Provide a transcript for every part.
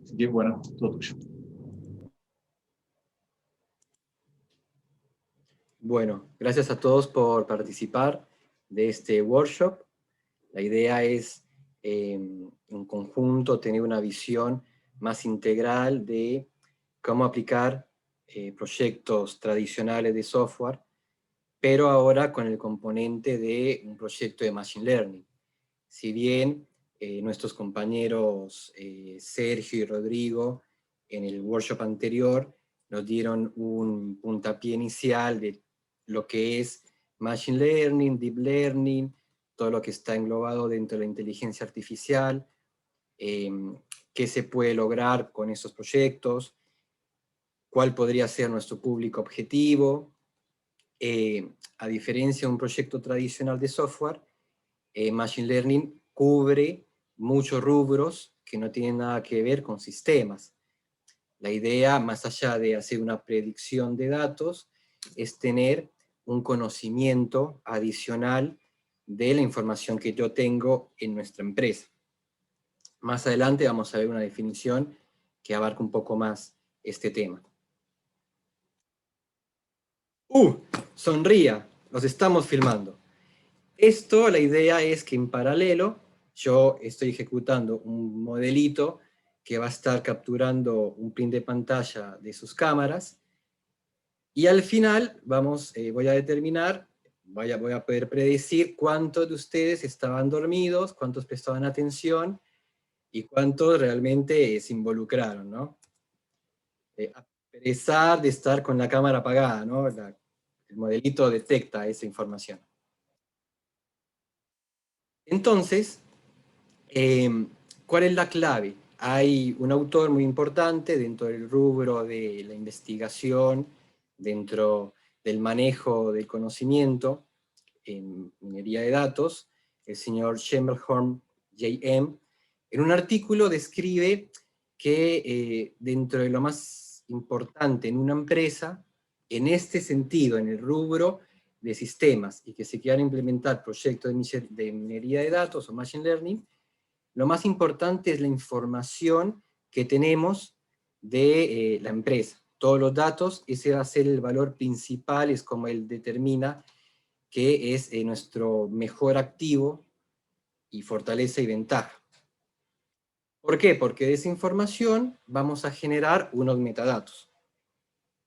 Así que bueno, todo tuyo. Bueno, gracias a todos por participar de este workshop. La idea es, en conjunto, tener una visión más integral de cómo aplicar proyectos tradicionales de software, pero ahora con el componente de un proyecto de Machine Learning. Si bien nuestros compañeros Sergio y Rodrigo en el workshop anterior nos dieron un puntapié inicial de lo que es Machine Learning, Deep Learning, todo lo que está englobado dentro de la inteligencia artificial, qué se puede lograr con esos proyectos, cuál podría ser nuestro público objetivo. A diferencia de un proyecto tradicional de software, Machine Learning cubre muchos rubros que no tienen nada que ver con sistemas. La idea, más allá de hacer una predicción de datos, es tener un conocimiento adicional de la información que yo tengo en nuestra empresa. Más adelante vamos a ver una definición que abarca un poco más este tema. Sonría, nos estamos filmando. Esto, la idea es que en paralelo yo estoy ejecutando un modelito que va a estar capturando un print de pantalla de sus cámaras, y al final voy a determinar, voy a poder predecir cuántos de ustedes estaban dormidos, cuántos prestaban atención y cuántos realmente se involucraron, ¿no? A pesar de estar con la cámara apagada, ¿no? El modelito detecta esa información. Entonces, ¿cuál es la clave? Hay un autor muy importante dentro del rubro de la investigación, dentro del manejo del conocimiento en minería de datos, el señor Schemmelhorn J.M., en un artículo describe que dentro de lo más importante en una empresa, en este sentido, en el rubro de sistemas, y que se quieran implementar proyectos de minería de datos o Machine Learning, lo más importante es la información que tenemos de la empresa. Todos los datos, ese va a ser el valor principal, es como él determina que es nuestro mejor activo y fortaleza y ventaja. ¿Por qué? Porque de esa información vamos a generar unos metadatos.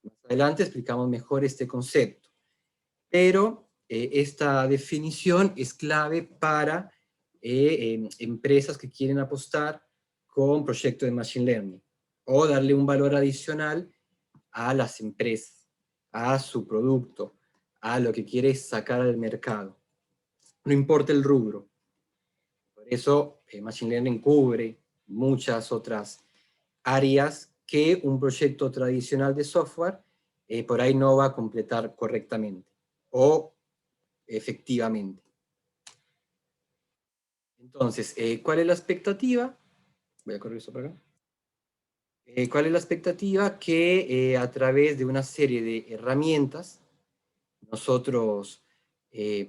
Más adelante explicamos mejor este concepto. Pero esta definición es clave para empresas que quieren apostar con proyectos de Machine Learning o darle un valor adicional a las empresas, a su producto, a lo que quiere sacar al mercado. No importa el rubro. Por eso Machine Learning cubre muchas otras áreas que un proyecto tradicional de software por ahí no va a completar correctamente o efectivamente. Entonces, ¿cuál es la expectativa? Voy a correr eso por acá. ¿Cuál es la expectativa? Que a través de una serie de herramientas nosotros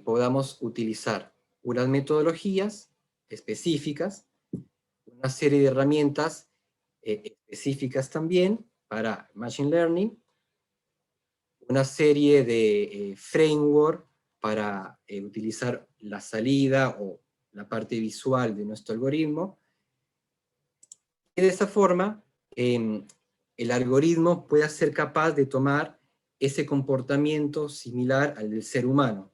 podamos utilizar unas metodologías específicas, una serie de herramientas específicas también para Machine Learning, una serie de framework para utilizar la salida o la parte visual de nuestro algoritmo, y de esa forma el algoritmo pueda ser capaz de tomar ese comportamiento similar al del ser humano.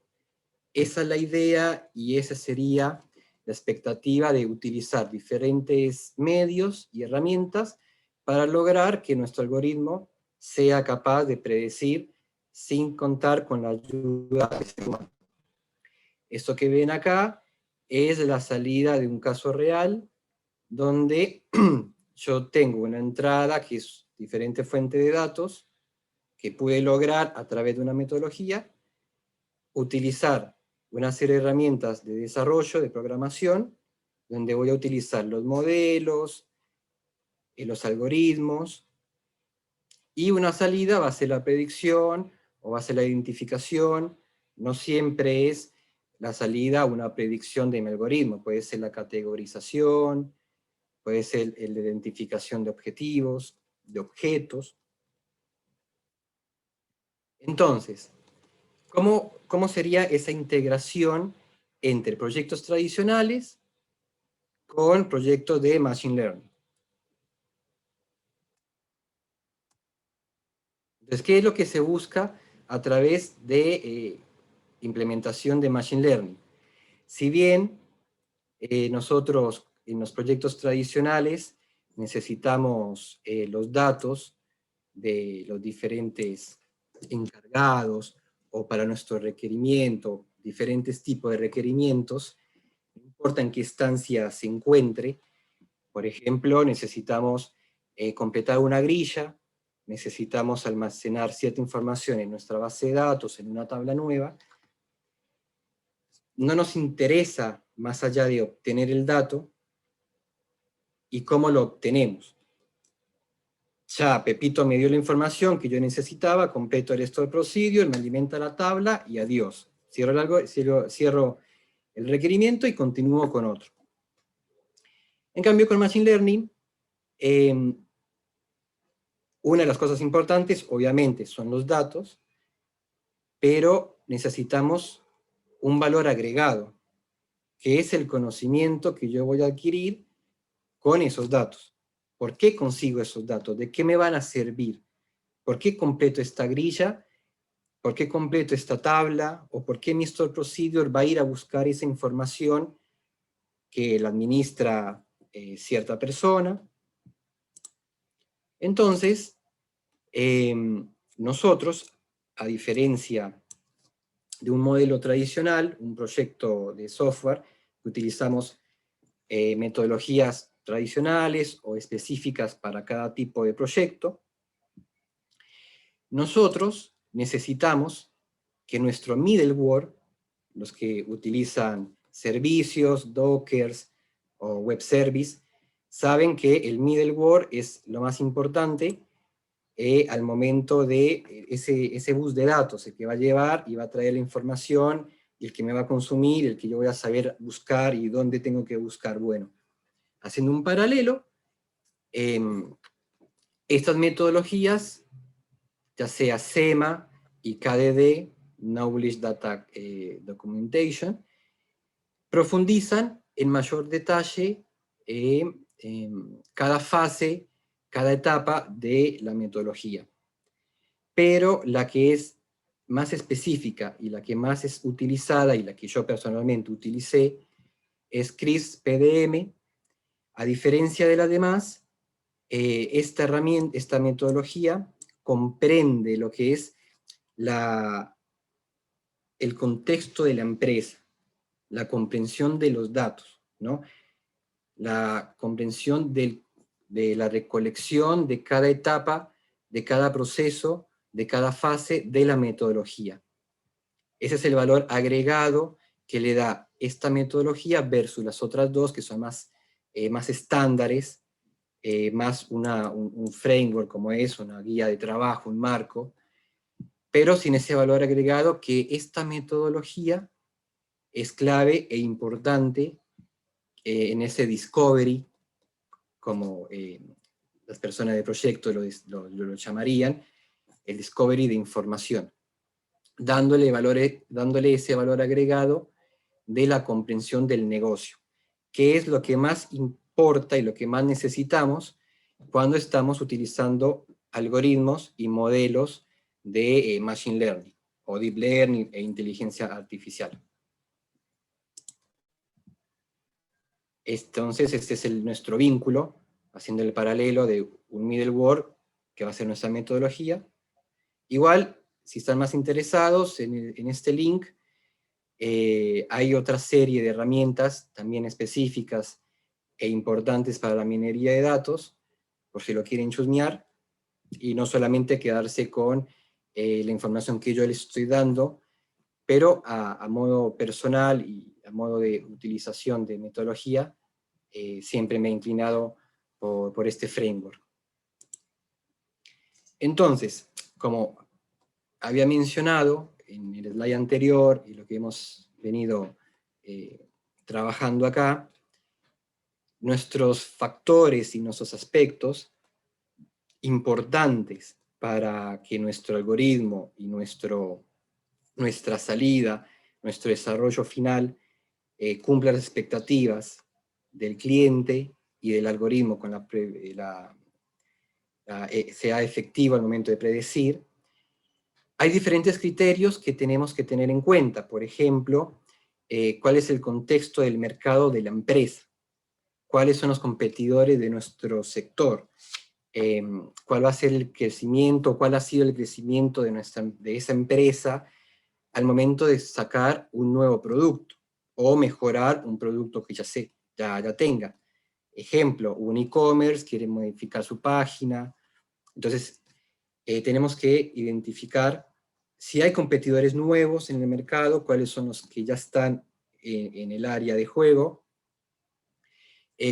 Esa es la idea y esa sería la expectativa de utilizar diferentes medios y herramientas para lograr que nuestro algoritmo sea capaz de predecir sin contar con la ayuda del ser humano. Esto que ven acá es la salida de un caso real donde yo tengo una entrada que es diferente fuente de datos que pude lograr a través de una metodología, utilizar una serie de herramientas de desarrollo, de programación, donde voy a utilizar los modelos, los algoritmos, y una salida va a ser la predicción o va a ser la identificación. No siempre es la salida una predicción de mi algoritmo, puede ser la categorización, puede ser el de identificación de objetivos, de objetos. Entonces, ¿cómo sería esa integración entre proyectos tradicionales con proyectos de Machine Learning? Entonces, ¿qué es lo que se busca a través de implementación de Machine Learning? Si bien nosotros en los proyectos tradicionales necesitamos los datos de los diferentes encargados o para nuestro requerimiento, diferentes tipos de requerimientos, no importa en qué instancia se encuentre. Por ejemplo, necesitamos completar una grilla, necesitamos almacenar cierta información en nuestra base de datos, en una tabla nueva. No nos interesa, más allá de obtener el dato, y cómo lo obtenemos. Ya Pepito me dio la información que yo necesitaba, completo el store procedure, me alimenta la tabla y adiós. Cierro el requerimiento y continúo con otro. En cambio, con Machine Learning, una de las cosas importantes, obviamente, son los datos, pero necesitamos un valor agregado, que es el conocimiento que yo voy a adquirir con esos datos. ¿Por qué consigo esos datos? ¿De qué me van a servir? ¿Por qué completo esta grilla? ¿Por qué completo esta tabla? ¿O por qué mi store procedure va a ir a buscar esa información que la administra cierta persona? Entonces, nosotros, a diferencia de un modelo tradicional, un proyecto de software, utilizamos metodologías tradicionales o específicas para cada tipo de proyecto. Nosotros necesitamos que nuestro middleware, los que utilizan servicios, dockers o web service, saben que el middleware es lo más importante al momento de ese bus de datos, el que va a llevar y va a traer la información, y el que me va a consumir, el que yo voy a saber buscar y dónde tengo que buscar. Bueno, haciendo un paralelo, estas metodologías, ya sea SEMA y KDD, Knowledge Data Documentation, profundizan en mayor detalle cada fase, cada etapa de la metodología. Pero la que es más específica y la que más es utilizada y la que yo personalmente utilicé es CRISP-PDM. A diferencia de las demás, esta metodología comprende lo que es el contexto de la empresa, la comprensión de los datos, ¿no? La comprensión de la recolección de cada etapa, de cada proceso, de cada fase de la metodología. Ese es el valor agregado que le da esta metodología versus las otras dos, que son más estándares, más un framework como es, una guía de trabajo, un marco, pero sin ese valor agregado que esta metodología es clave e importante en ese discovery, como las personas de proyecto lo llamarían, el discovery de información, dándole ese valor agregado de la comprensión del negocio, que es lo que más importa y lo que más necesitamos cuando estamos utilizando algoritmos y modelos de Machine Learning, o Deep Learning e inteligencia artificial. Entonces, este es nuestro vínculo, haciendo el paralelo de un middleware, que va a ser nuestra metodología. Igual, si están más interesados, en este link hay otra serie de herramientas, también específicas e importantes para la minería de datos, por si lo quieren chusmear, y no solamente quedarse con la información que yo les estoy dando, pero a modo personal y a modo de utilización de metodología, siempre me he inclinado por este framework. Entonces, como había mencionado en el slide anterior y lo que hemos venido trabajando acá, nuestros factores y nuestros aspectos importantes para que nuestro algoritmo y nuestra salida, nuestro desarrollo final, cumpla las expectativas del cliente y del algoritmo con sea efectivo al momento de predecir. Hay diferentes criterios que tenemos que tener en cuenta. Por ejemplo, cuál es el contexto del mercado de la empresa, cuáles son los competidores de nuestro sector, cuál va a ser el crecimiento, cuál ha sido el crecimiento de esa empresa al momento de sacar un nuevo producto o mejorar un producto que ya tenga. Ejemplo, un e-commerce quiere modificar su página, entonces tenemos que identificar si hay competidores nuevos en el mercado, cuáles son los que ya están en el área de juego,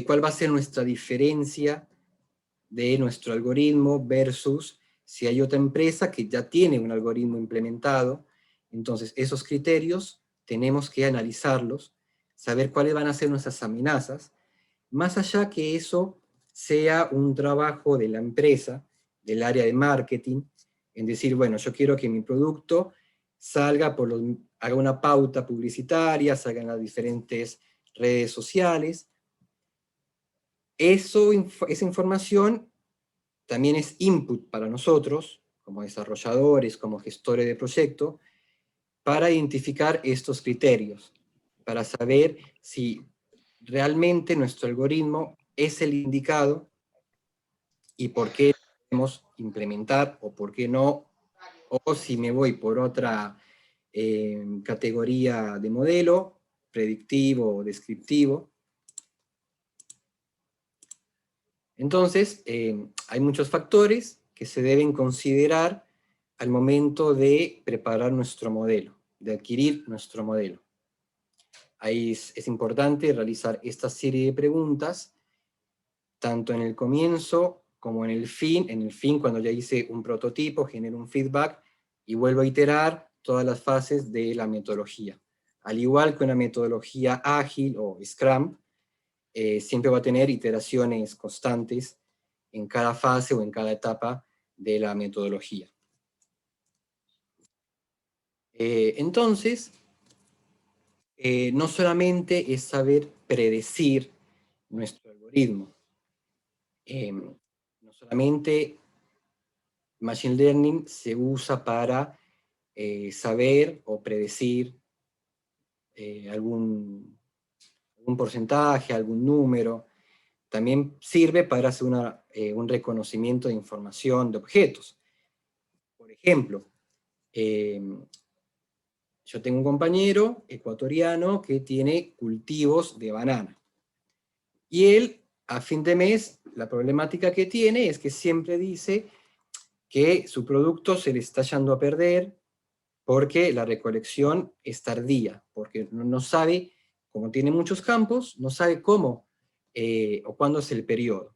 cuál va a ser nuestra diferencia de nuestro algoritmo versus si hay otra empresa que ya tiene un algoritmo implementado. Entonces, esos criterios tenemos que analizarlos, saber cuáles van a ser nuestras amenazas, más allá que eso sea un trabajo de la empresa, del área de marketing, en decir, bueno, yo quiero que mi producto salga haga una pauta publicitaria, salga en las diferentes redes sociales. Esa información también es input para nosotros, como desarrolladores, como gestores de proyecto, para identificar estos criterios, para saber si realmente nuestro algoritmo es el indicado y por qué debemos implementar o por qué no, o si me voy por otra categoría de modelo, predictivo o descriptivo. Entonces, hay muchos factores que se deben considerar al momento de preparar nuestro modelo, de adquirir nuestro modelo. Ahí es importante realizar esta serie de preguntas, tanto en el comienzo como en el fin. En el fin, cuando ya hice un prototipo, genero un feedback y vuelvo a iterar todas las fases de la metodología. Al igual que una metodología ágil o Scrum, siempre va a tener iteraciones constantes en cada fase o en cada etapa de la metodología. Entonces, no solamente es saber predecir nuestro algoritmo, no solamente Machine Learning se usa para saber o predecir algún porcentaje, algún número. También sirve para hacer un reconocimiento de información de objetos. Por ejemplo, yo tengo un compañero ecuatoriano que tiene cultivos de banana. Y él, a fin de mes, la problemática que tiene es que siempre dice que su producto se le está echando a perder porque la recolección es tardía, porque no sabe, como tiene muchos campos, no sabe cómo o cuándo es el periodo.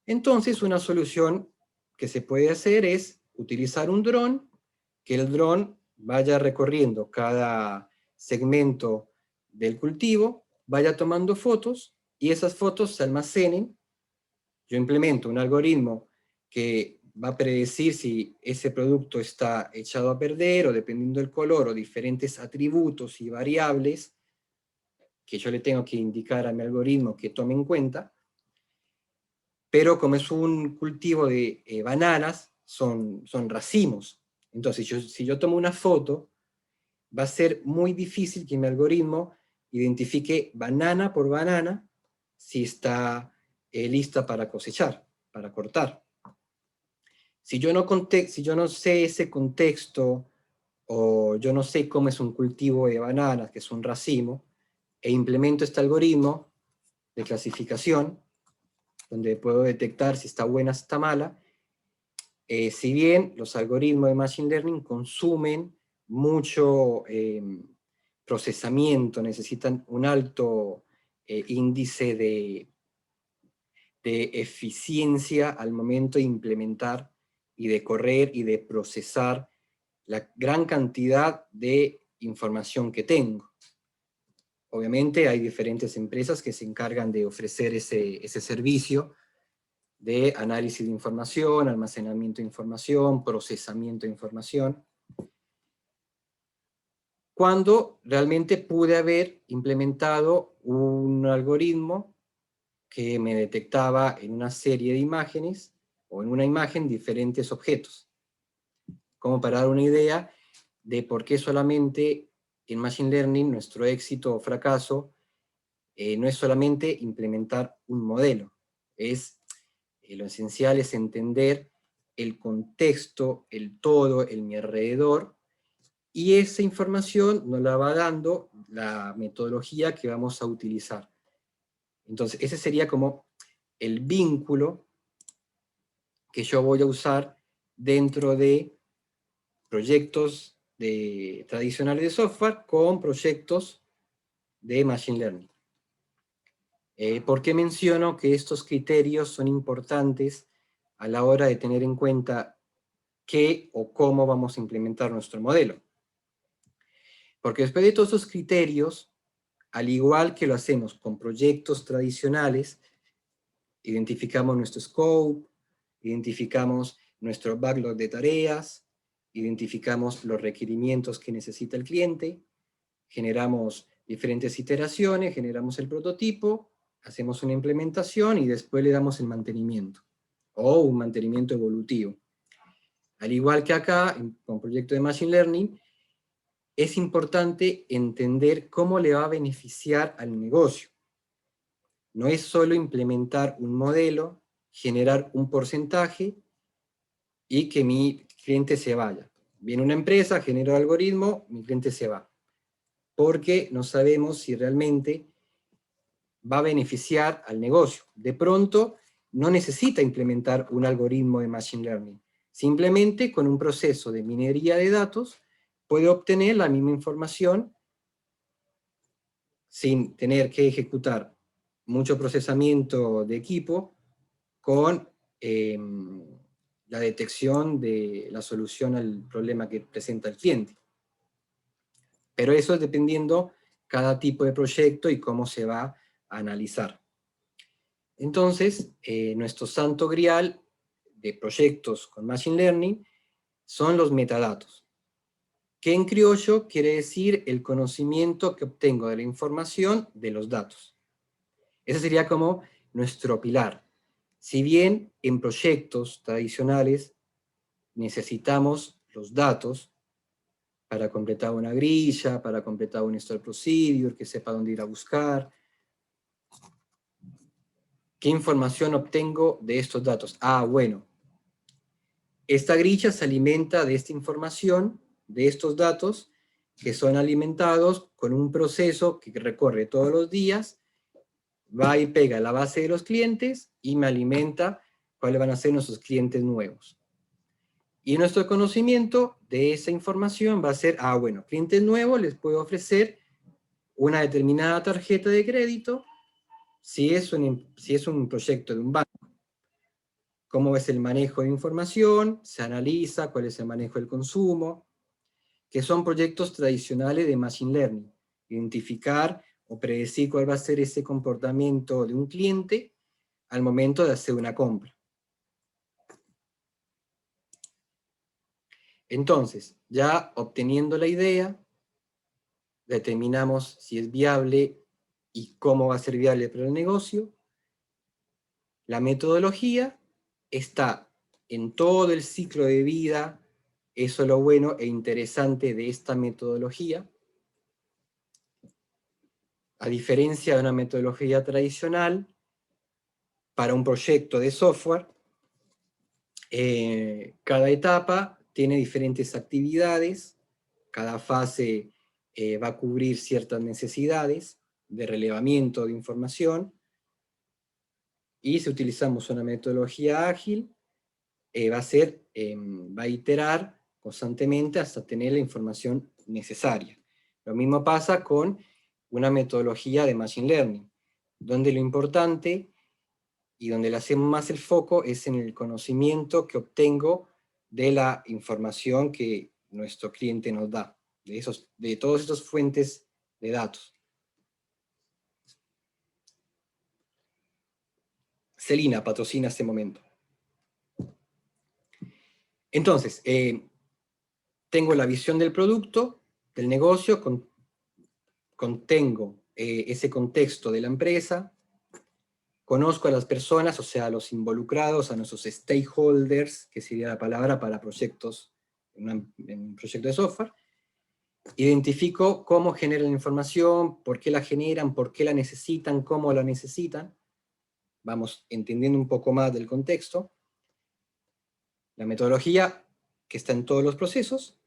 Entonces, una solución que se puede hacer es utilizar un dron, que el dron vaya recorriendo cada segmento del cultivo, vaya tomando fotos, y esas fotos se almacenen. Yo implemento un algoritmo que va a predecir si ese producto está echado a perder, o dependiendo del color, o diferentes atributos y variables que yo le tengo que indicar a mi algoritmo que tome en cuenta. Pero como es un cultivo de bananas, son racimos. Entonces, si yo tomo una foto, va a ser muy difícil que mi algoritmo identifique banana por banana si está lista para cosechar, para cortar. Si yo no sé ese contexto, o yo no sé cómo es un cultivo de bananas, que es un racimo, e implemento este algoritmo de clasificación, donde puedo detectar si está buena o está mala, si bien los algoritmos de Machine Learning consumen mucho procesamiento, necesitan un alto índice de eficiencia al momento de implementar y de correr y de procesar la gran cantidad de información que tengo. Obviamente hay diferentes empresas que se encargan de ofrecer ese servicio de análisis de información, almacenamiento de información, procesamiento de información, cuando realmente pude haber implementado un algoritmo que me detectaba en una serie de imágenes, o en una imagen, diferentes objetos. Como para dar una idea de por qué solamente en Machine Learning nuestro éxito o fracaso no es solamente implementar un modelo, lo esencial es entender el contexto, el todo, el mi alrededor, y esa información nos la va dando la metodología que vamos a utilizar. Entonces, ese sería como el vínculo que yo voy a usar dentro de proyectos tradicionales de software con proyectos de Machine Learning. ¿Por qué menciono que estos criterios son importantes a la hora de tener en cuenta qué o cómo vamos a implementar nuestro modelo? Porque después de todos esos criterios, al igual que lo hacemos con proyectos tradicionales, identificamos nuestro scope, identificamos nuestro backlog de tareas, identificamos los requerimientos que necesita el cliente, generamos diferentes iteraciones, generamos el prototipo, hacemos una implementación y después le damos el mantenimiento, o un mantenimiento evolutivo. Al igual que acá, con proyecto de Machine Learning, es importante entender cómo le va a beneficiar al negocio. No es solo implementar un modelo, generar un porcentaje y que mi cliente se vaya. Viene una empresa, genera el algoritmo, mi cliente se va. Porque no sabemos si realmente va a beneficiar al negocio. De pronto, no necesita implementar un algoritmo de Machine Learning. Simplemente con un proceso de minería de datos puede obtener la misma información sin tener que ejecutar mucho procesamiento de equipo con la detección de la solución al problema que presenta el cliente. Pero eso es dependiendo cada tipo de proyecto y cómo se va a analizar. Entonces, nuestro santo grial de proyectos con Machine Learning son los metadatos, que en criollo quiere decir el conocimiento que obtengo de la información de los datos. Ese sería como nuestro pilar. Si bien en proyectos tradicionales necesitamos los datos para completar una grilla, para completar un store procedure, que sepa dónde ir a buscar. ¿Qué información obtengo de estos datos? Ah, bueno, esta grilla se alimenta de esta información, de estos datos, que son alimentados con un proceso que recorre todos los días, va y pega la base de los clientes y me alimenta cuáles van a ser nuestros clientes nuevos. Y nuestro conocimiento de esa información va a ser, ah, bueno, clientes nuevos les puedo ofrecer una determinada tarjeta de crédito si es un proyecto de un banco. ¿Cómo es el manejo de información? Se analiza cuál es el manejo del consumo, que son proyectos tradicionales de Machine Learning. Identificar o predecir cuál va a ser ese comportamiento de un cliente al momento de hacer una compra. Entonces, ya obteniendo la idea, determinamos si es viable y cómo va a ser viable para el negocio. La metodología está en todo el ciclo de vida, eso es lo bueno e interesante de esta metodología. A diferencia de una metodología tradicional, para un proyecto de software, cada etapa tiene diferentes actividades, cada fase va a cubrir ciertas necesidades de relevamiento de información, y si utilizamos una metodología ágil, va a iterar constantemente hasta tener la información necesaria. Lo mismo pasa con una metodología de Machine Learning, donde lo importante y donde le hacemos más el foco es en el conocimiento que obtengo de la información que nuestro cliente nos da, de todas estas fuentes de datos. Celina patrocina este momento. Entonces, tengo la visión del producto, del negocio, contengo ese contexto de la empresa, conozco a las personas, o sea, a los involucrados, a nuestros stakeholders, que sería la palabra para proyectos, en un proyecto de software, identifico cómo generan la información, por qué la generan, por qué la necesitan, cómo la necesitan, vamos entendiendo un poco más del contexto, la metodología que está en todos los procesos,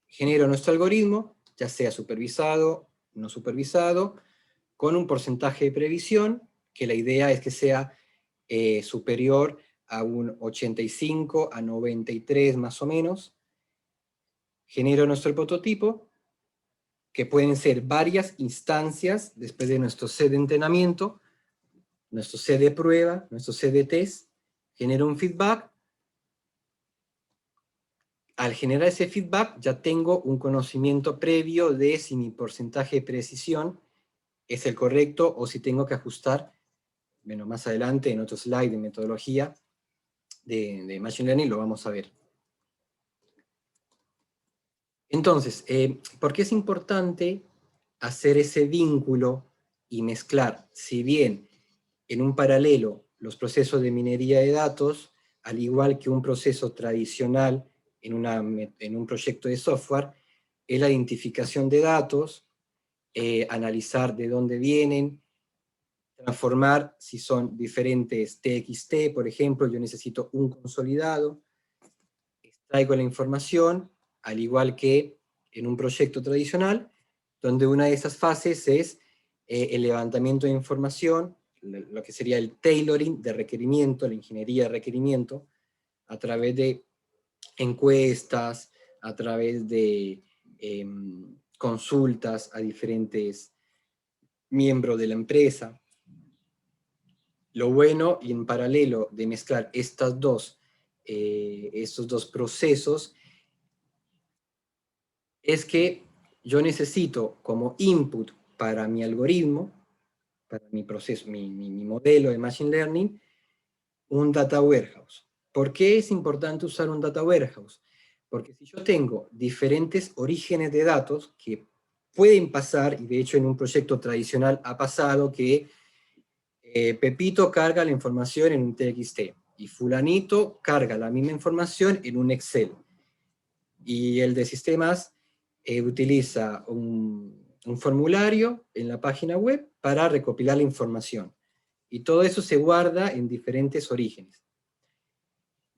genero nuestro algoritmo, ya sea supervisado, no supervisado, con un porcentaje de previsión, que la idea es que sea superior a un 85 a 93 más o menos. Genero nuestro prototipo, que pueden ser varias instancias después de nuestro set de entrenamiento, nuestro set de prueba, nuestro set de test, genero un feedback. Al generar ese feedback ya tengo un conocimiento previo de si mi porcentaje de precisión es el correcto o si tengo que ajustar, bueno, más adelante en otro slide de metodología de Machine Learning lo vamos a ver. Entonces, ¿por qué es importante hacer ese vínculo y mezclar, si bien en un paralelo, los procesos de minería de datos, al igual que un proceso tradicional en un proyecto de software, es la identificación de datos, analizar de dónde vienen, transformar si son diferentes TXT, por ejemplo, yo necesito un consolidado, extraigo la información, al igual que en un proyecto tradicional, donde una de esas fases es el levantamiento de información, lo que sería el tailoring de requerimiento, la ingeniería de requerimiento, a través de encuestas, a través de consultas a diferentes miembros de la empresa. Lo bueno y en paralelo de mezclar estos dos procesos es que yo necesito como input para mi algoritmo, para mi proceso, mi modelo de Machine Learning, un data warehouse. ¿Por qué es importante usar un data warehouse? Porque si yo tengo diferentes orígenes de datos que pueden pasar, y de hecho en un proyecto tradicional ha pasado que Pepito carga la información en un TXT y fulanito carga la misma información en un Excel. Y el de sistemas utiliza un formulario en la página web para recopilar la información. Y todo eso se guarda en diferentes orígenes.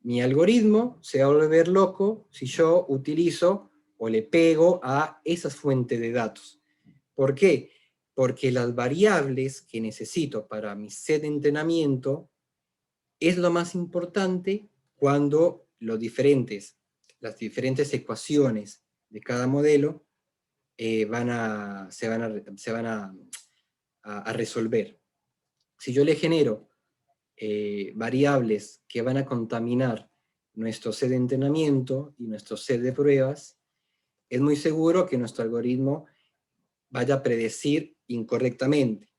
Mi algoritmo se va a volver loco si yo utilizo o le pego a esas fuentes de datos. ¿Por qué? Porque las variables que necesito para mi set de entrenamiento es lo más importante cuando las diferentes ecuaciones de cada modelo se van a resolver. Si yo le genero variables que van a contaminar nuestro set de entrenamiento y nuestro set de pruebas, es muy seguro que nuestro algoritmo vaya a predecir incorrectamente.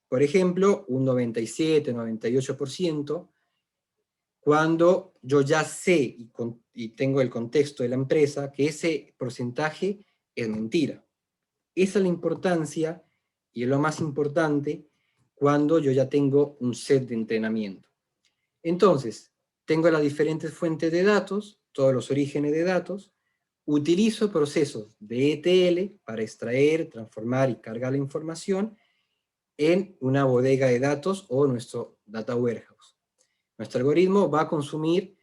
Por ejemplo, un 97, 98%, cuando yo ya sé y tengo el contexto de la empresa que ese porcentaje es mentira. Esa es la importancia y es lo más importante cuando yo ya tengo un set de entrenamiento. Entonces, tengo las diferentes fuentes de datos, todos los orígenes de datos, utilizo procesos de ETL para extraer, transformar y cargar la información en una bodega de datos o nuestro data warehouse. Nuestro algoritmo va a consumir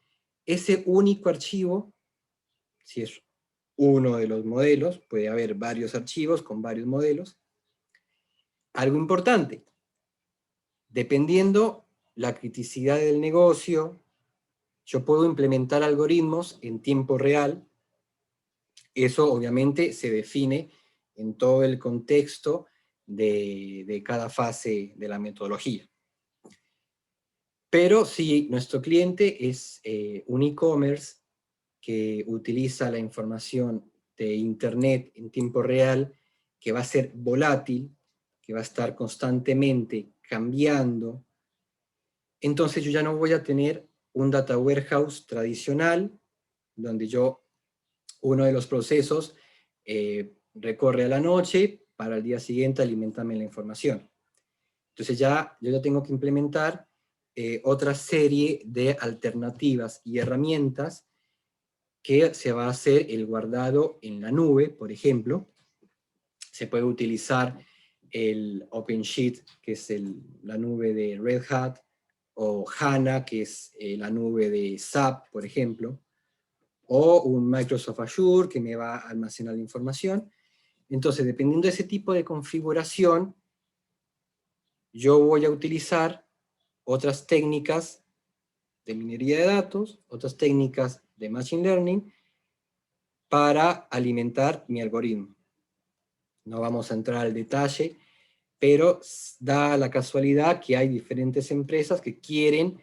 ese único archivo, si es uno de los modelos, puede haber varios archivos con varios modelos. Algo importante, dependiendo la criticidad del negocio, yo puedo implementar algoritmos en tiempo real. Eso obviamente se define en todo el contexto de cada fase de la metodología. Pero si nuestro cliente es un e-commerce que utiliza la información de Internet en tiempo real, que va a ser volátil, que va a estar constantemente cambiando, entonces yo ya no voy a tener un data warehouse tradicional, donde uno de los procesos recorre a la noche para el día siguiente alimentarme la información. Entonces yo ya tengo que implementar otra serie de alternativas y herramientas que se va a hacer el guardado en la nube, por ejemplo. Se puede utilizar el OpenShift, que es la nube de Red Hat, o HANA, que es la nube de SAP, por ejemplo, o un Microsoft Azure, que me va a almacenar la información. Entonces, dependiendo de ese tipo de configuración, yo voy a utilizar otras técnicas de minería de datos, otras técnicas de Machine Learning, para alimentar mi algoritmo. No vamos a entrar al detalle, pero da la casualidad que hay diferentes empresas que quieren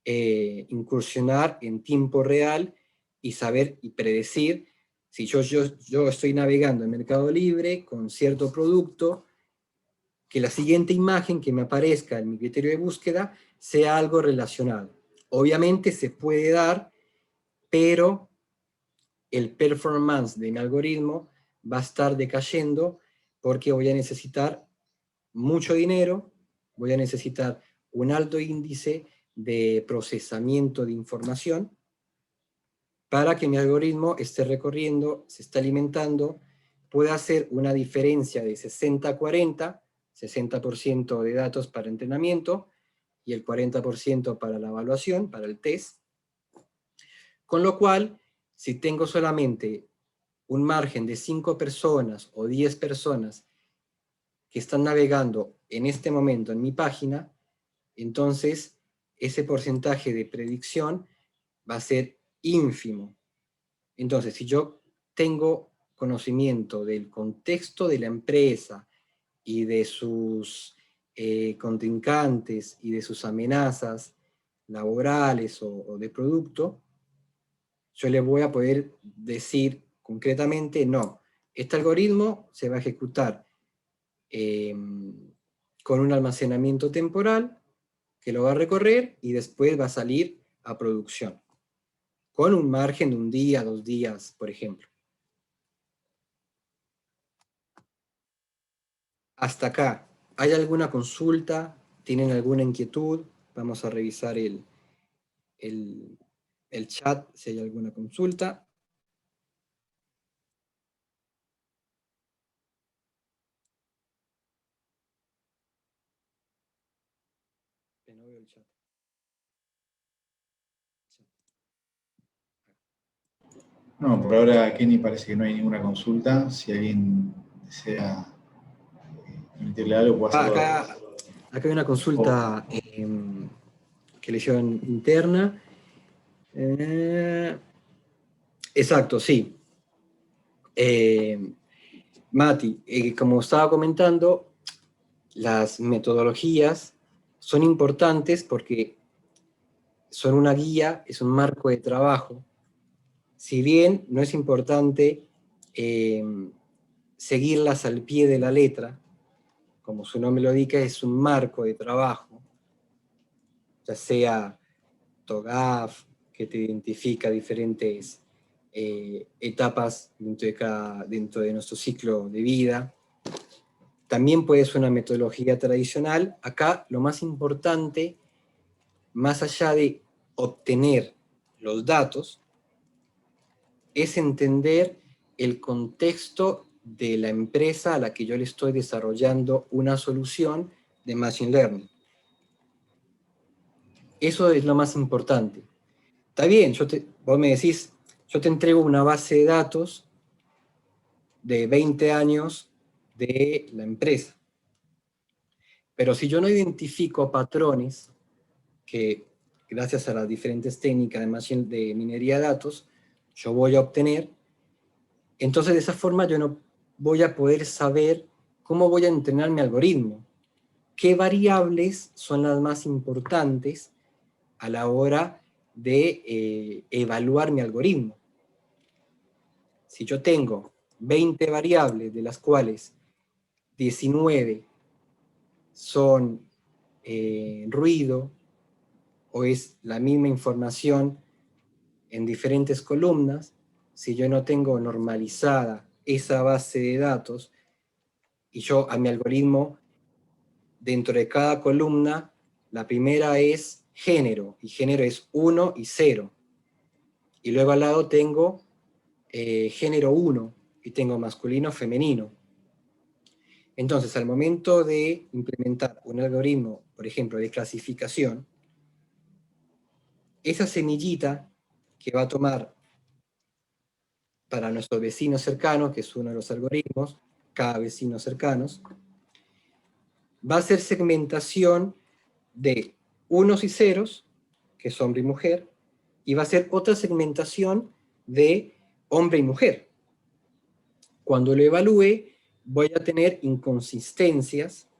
incursionar en tiempo real y saber y predecir si yo estoy navegando en Mercado Libre con cierto producto, que la siguiente imagen que me aparezca en mi criterio de búsqueda sea algo relacionado. Obviamente se puede dar, pero el performance de mi algoritmo va a estar decayendo porque voy a necesitar mucho dinero, voy a necesitar un alto índice de procesamiento de información para que mi algoritmo esté recorriendo, se esté alimentando, pueda hacer una diferencia de 60-40, 60% de datos para entrenamiento y el 40% para la evaluación, para el test. Con lo cual, si tengo solamente un margen de 5 personas o 10 personas que están navegando en este momento en mi página, entonces ese porcentaje de predicción va a ser ínfimo. Entonces, si yo tengo conocimiento del contexto de la empresa y de sus contrincantes y de sus amenazas laborales o de producto, yo le voy a poder decir concretamente, no, este algoritmo se va a ejecutar con un almacenamiento temporal que lo va a recorrer y después va a salir a producción, con un margen de un día, 2 días, por ejemplo. Hasta acá, ¿hay alguna consulta? ¿Tienen alguna inquietud? Vamos a revisar el chat si hay alguna consulta. No veo el chat. No, por ahora, Kenny, parece que no hay ninguna consulta. Si alguien desea emitirle algo, puede hacerlo. Acá hay una consulta que le hicieron interna. Exacto, sí. Mati, como estaba comentando, las metodologías son importantes porque son una guía, es un marco de trabajo. Si bien no es importante seguirlas al pie de la letra, como su nombre lo indica, es un marco de trabajo, ya sea TOGAF, que te identifica diferentes etapas dentro de nuestro ciclo de vida. También puede ser una metodología tradicional. Acá lo más importante, más allá de obtener los datos, es entender el contexto de la empresa a la que yo le estoy desarrollando una solución de Machine Learning. Eso es lo más importante. Está bien, vos me decís, yo te entrego una base de datos de 20 años de la empresa. Pero si yo no identifico patrones que, gracias a las diferentes técnicas de minería de datos, yo voy a obtener, entonces de esa forma yo no voy a poder saber cómo voy a entrenar mi algoritmo, qué variables son las más importantes a la hora de evaluar mi algoritmo. Si yo tengo 20 variables, de las cuales 19 son ruido, o es la misma información en diferentes columnas, si yo no tengo normalizada esa base de datos, y yo a mi algoritmo, dentro de cada columna, la primera es género, y género es 1 y 0. Y luego al lado tengo género 1, y tengo masculino, femenino. Entonces, al momento de implementar un algoritmo, por ejemplo, de clasificación, esa semillita que va a tomar para nuestro vecino cercano, que es uno de los algoritmos, cada vecino cercanos, va a ser segmentación de unos y ceros, que es hombre y mujer, y va a ser otra segmentación de hombre y mujer. Cuando lo evalúe, voy a tener inconsistencias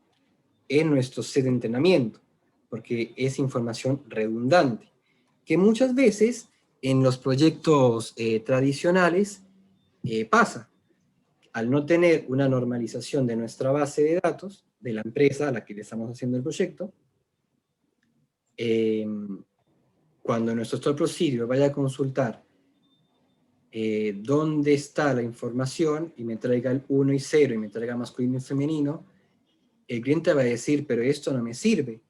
en nuestro set de entrenamiento, porque es información redundante, que muchas veces en los proyectos tradicionales pasa. Al no tener una normalización de nuestra base de datos, de la empresa a la que le estamos haciendo el proyecto, cuando nuestro store procedure vaya a consultar dónde está la información y me traiga el 1 y 0 y me traiga masculino y femenino, el cliente va a decir, pero esto no me sirve,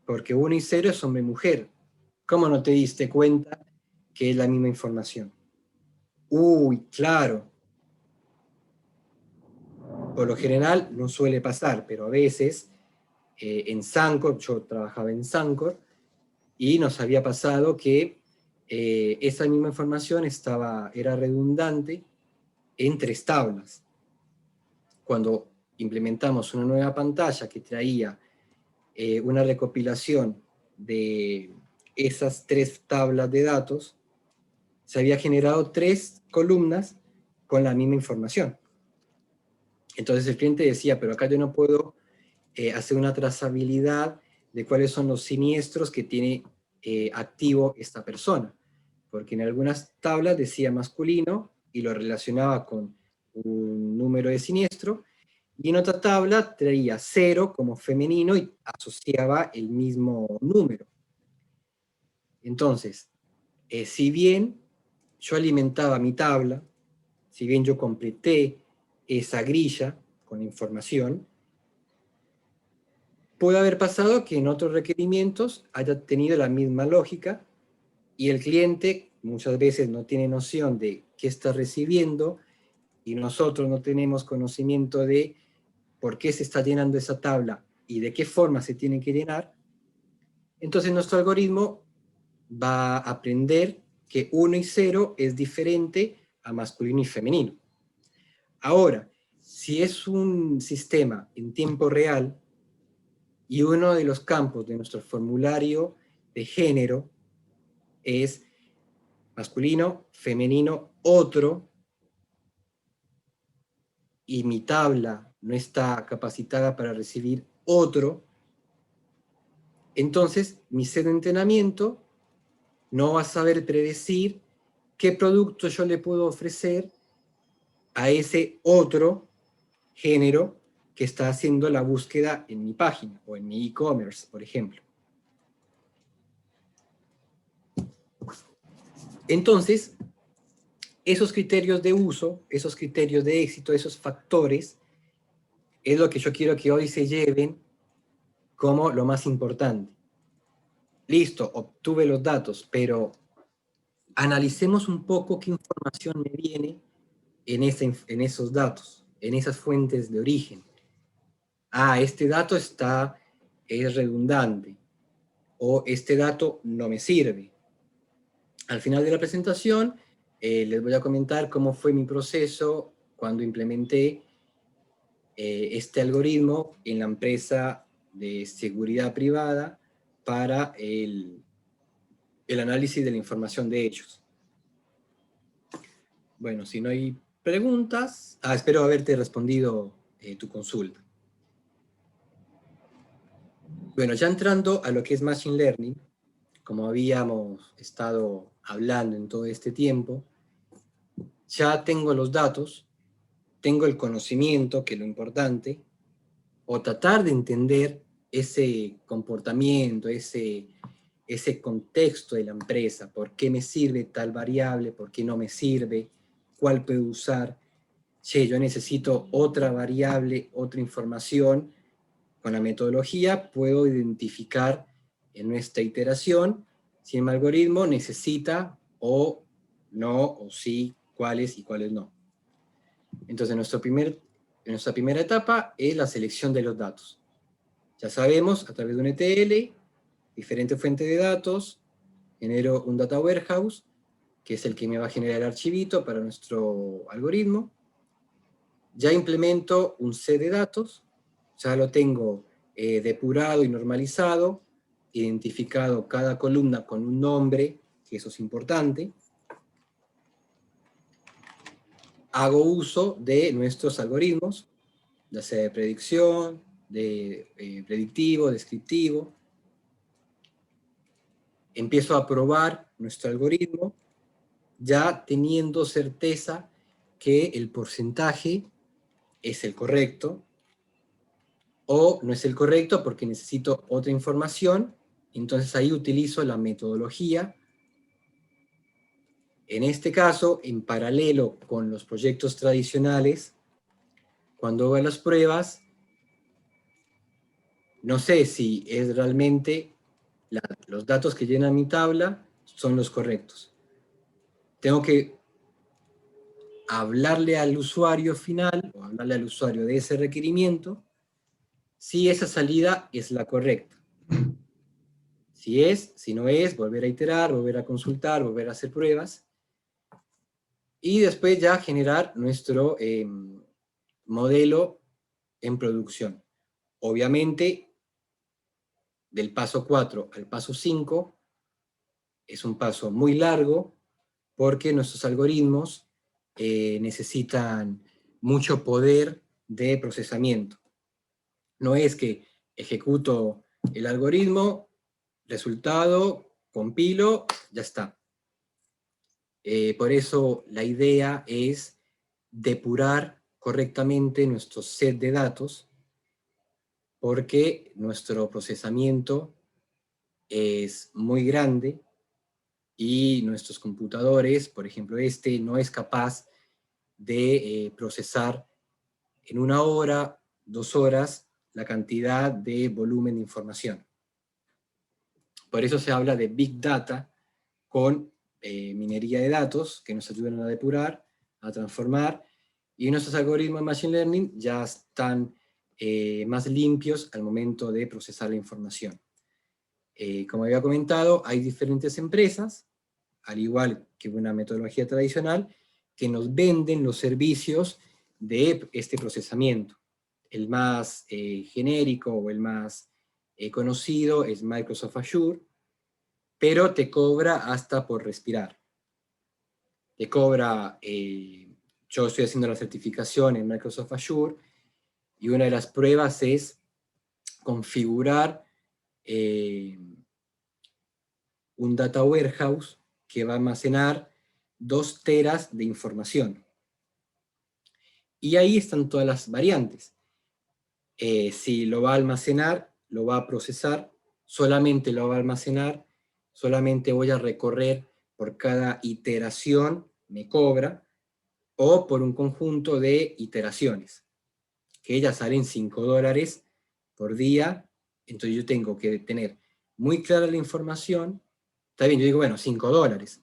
porque 1 y 0 es hombre y mujer. ¿Cómo no te diste cuenta que es la misma información? Uy, claro. Por lo general no suele pasar, pero a veces en Sancor, yo trabajaba en Sancor, y nos había pasado que esa misma información era redundante en 3 tablas. Cuando implementamos una nueva pantalla que traía una recopilación de esas 3 tablas de datos, se había generado 3 columnas con la misma información. Entonces el cliente decía, pero acá yo no puedo hacer una trazabilidad de cuáles son los siniestros que tiene activo esta persona, porque en algunas tablas decía masculino y lo relacionaba con un número de siniestro, y en otra tabla traía 0 como femenino y asociaba el mismo número. Entonces, si bien yo alimentaba mi tabla, si bien yo completé esa grilla con información, puede haber pasado que en otros requerimientos haya tenido la misma lógica y el cliente muchas veces no tiene noción de qué está recibiendo y nosotros no tenemos conocimiento de por qué se está llenando esa tabla y de qué forma se tiene que llenar. Entonces nuestro algoritmo va a aprender que 1 y 0 es diferente a masculino y femenino. Ahora, si es un sistema en tiempo real y uno de los campos de nuestro formulario de género es masculino, femenino, otro, y mi tabla no está capacitada para recibir otro, entonces mi set de entrenamiento no va a saber predecir qué producto yo le puedo ofrecer a ese otro género que está haciendo la búsqueda en mi página o en mi e-commerce, por ejemplo. Entonces, esos criterios de uso, esos criterios de éxito, esos factores, es lo que yo quiero que hoy se lleven como lo más importante. Listo, obtuve los datos, pero analicemos un poco qué información me viene en esos datos, en esas fuentes de origen. Ah, este dato es redundante, o este dato no me sirve. Al final de la presentación, les voy a comentar cómo fue mi proceso cuando implementé este algoritmo en la empresa de seguridad privada para el análisis de la información de ellos. Bueno, si no hay preguntas, espero haberte respondido tu consulta. Bueno, ya entrando a lo que es Machine Learning, como habíamos estado hablando en todo este tiempo, ya tengo los datos, tengo el conocimiento, que es lo importante, o tratar de entender ese comportamiento, ese ese contexto de la empresa, por qué me sirve tal variable, por qué no me sirve, cuál puedo usar. Che, yo necesito otra variable, otra información. Con la metodología puedo identificar en nuestra iteración si mi algoritmo necesita o no, o sí, cuáles y cuáles no. Entonces, nuestra primera etapa es la selección de los datos. Ya sabemos, a través de un ETL, diferentes fuentes de datos, genero un data warehouse, que es el que me va a generar el archivito para nuestro algoritmo. Ya implemento un set de datos, ya lo tengo depurado y normalizado, identificado cada columna con un nombre, que eso es importante. Hago uso de nuestros algoritmos, ya sea de predicción, de predictivo, descriptivo. Empiezo a probar nuestro algoritmo, ya teniendo certeza que el porcentaje es el correcto, o no es el correcto porque necesito otra información, entonces ahí utilizo la metodología. En este caso, en paralelo con los proyectos tradicionales, cuando hago las pruebas, no sé si es realmente los datos que llenan mi tabla son los correctos. Tengo que hablarle al usuario final, o hablarle al usuario de ese requerimiento, si esa salida es la correcta. Si es, si no es, volver a iterar, volver a consultar, volver a hacer pruebas, y después ya generar nuestro modelo en producción. Obviamente, del paso 4 al paso 5 es un paso muy largo, porque nuestros algoritmos necesitan mucho poder de procesamiento. No es que ejecuto el algoritmo, resultado, compilo, ya está. Por eso la idea es depurar correctamente nuestro set de datos, porque nuestro procesamiento es muy grande y nuestros computadores, por ejemplo no es capaz de procesar en 1 hora, 2 horas, la cantidad de volumen de información. Por eso se habla de Big Data con minería de datos que nos ayudan a depurar, a transformar, y nuestros algoritmos de Machine Learning ya están más limpios al momento de procesar la información. Como había comentado, hay diferentes empresas, al igual que una metodología tradicional, que nos venden los servicios de este procesamiento. El más genérico o el más conocido es Microsoft Azure, pero te cobra hasta por respirar. Te cobra, yo estoy haciendo la certificación en Microsoft Azure, y una de las pruebas es configurar un data warehouse que va a almacenar 2 teras de información. Y ahí están todas las variantes. Si lo va a almacenar, lo va a procesar, solamente lo va a almacenar, solamente voy a recorrer por cada iteración, me cobra, o por un conjunto de iteraciones, que ellas salen $5 por día. Entonces yo tengo que tener muy clara la información. Está bien, yo digo, bueno, $5,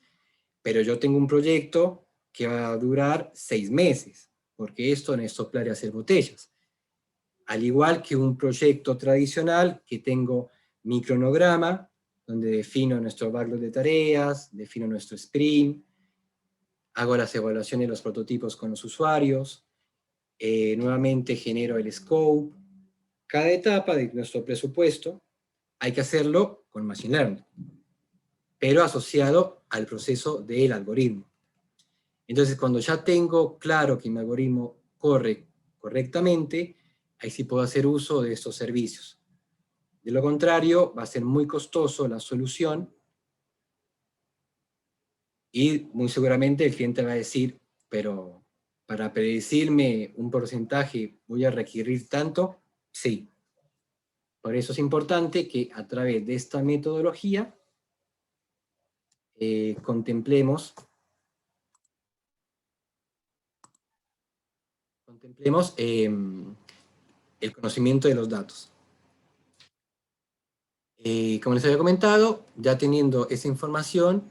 pero yo tengo un proyecto que va a durar 6 meses, porque esto no es soplar y hacer botellas. Al igual que un proyecto tradicional, que tengo mi cronograma, donde defino nuestro backlog de tareas, defino nuestro sprint, hago las evaluaciones de los prototipos con los usuarios, nuevamente genero el scope. Cada etapa de nuestro presupuesto hay que hacerlo con Machine Learning, pero asociado al proceso del algoritmo. Entonces, cuando ya tengo claro que mi algoritmo corre correctamente, ahí sí puedo hacer uso de estos servicios. De lo contrario, va a ser muy costoso la solución, y muy seguramente el cliente va a decir, pero para predecirme un porcentaje, ¿voy a requerir tanto? Sí. Por eso es importante que a través de esta metodología contemplemos el conocimiento de los datos. Como les había comentado, ya teniendo esa información,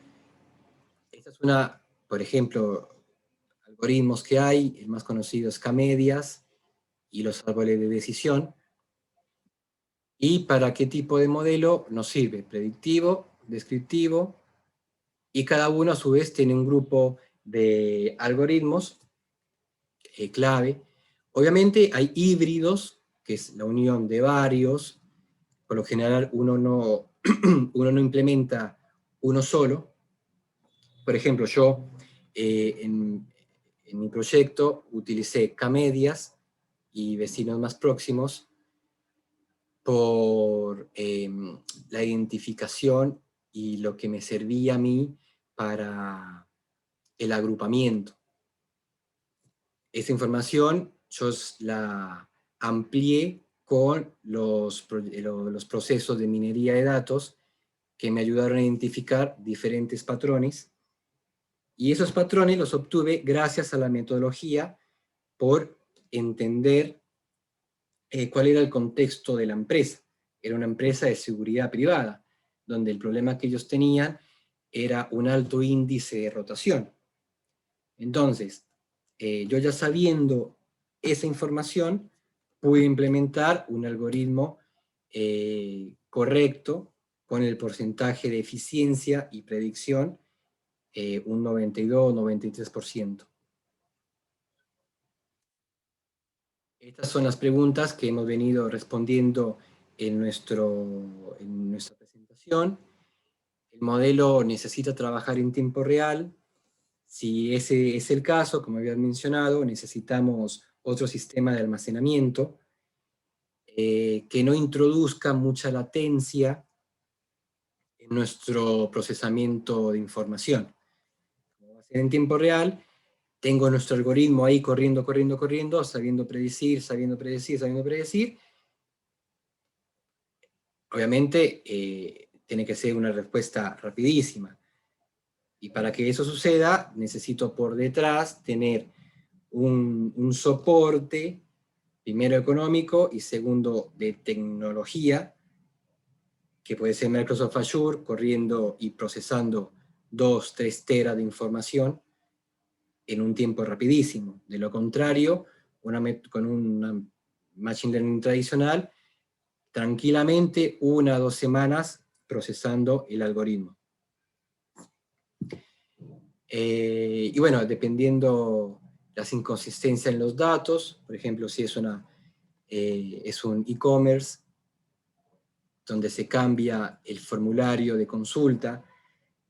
esta es una, por ejemplo, algoritmos que hay, el más conocido es K-medias y los árboles de decisión. ¿Y para qué tipo de modelo nos sirve? Predictivo, descriptivo, y cada uno a su vez tiene un grupo de algoritmos clave. Obviamente hay híbridos, que es la unión de varios. Por lo general uno no implementa uno solo. Por ejemplo, yo en mi proyecto utilicé K-medias y vecinos más próximos por la identificación y lo que me servía a mí para el agrupamiento. Esa información yo la amplié con los procesos de minería de datos que me ayudaron a identificar diferentes patrones, y esos patrones los obtuve gracias a la metodología por entender cuál era el contexto de la empresa. Era una empresa de seguridad privada, donde el problema que ellos tenían era un alto índice de rotación. Entonces, yo ya sabiendo esa información, pude implementar un algoritmo correcto con el porcentaje de eficiencia y predicción, un 92-93%. Estas son las preguntas que hemos venido respondiendo en nuestra presentación. El modelo necesita trabajar en tiempo real. Si ese es el caso, como había mencionado, necesitamos otro sistema de almacenamiento que no introduzca mucha latencia en nuestro procesamiento de información. Como va a ser en tiempo real, tengo nuestro algoritmo ahí corriendo, sabiendo predecir. Obviamente, tiene que ser una respuesta rapidísima. Y para que eso suceda, necesito por detrás tener un soporte, primero económico y segundo de tecnología, que puede ser Microsoft Azure, corriendo y procesando 2-3 teras de información en un tiempo rapidísimo. De lo contrario, con una Machine Learning tradicional, tranquilamente 1 o 2 semanas procesando el algoritmo. Y bueno, dependiendo las inconsistencias en los datos, por ejemplo, si es un e-commerce, donde se cambia el formulario de consulta,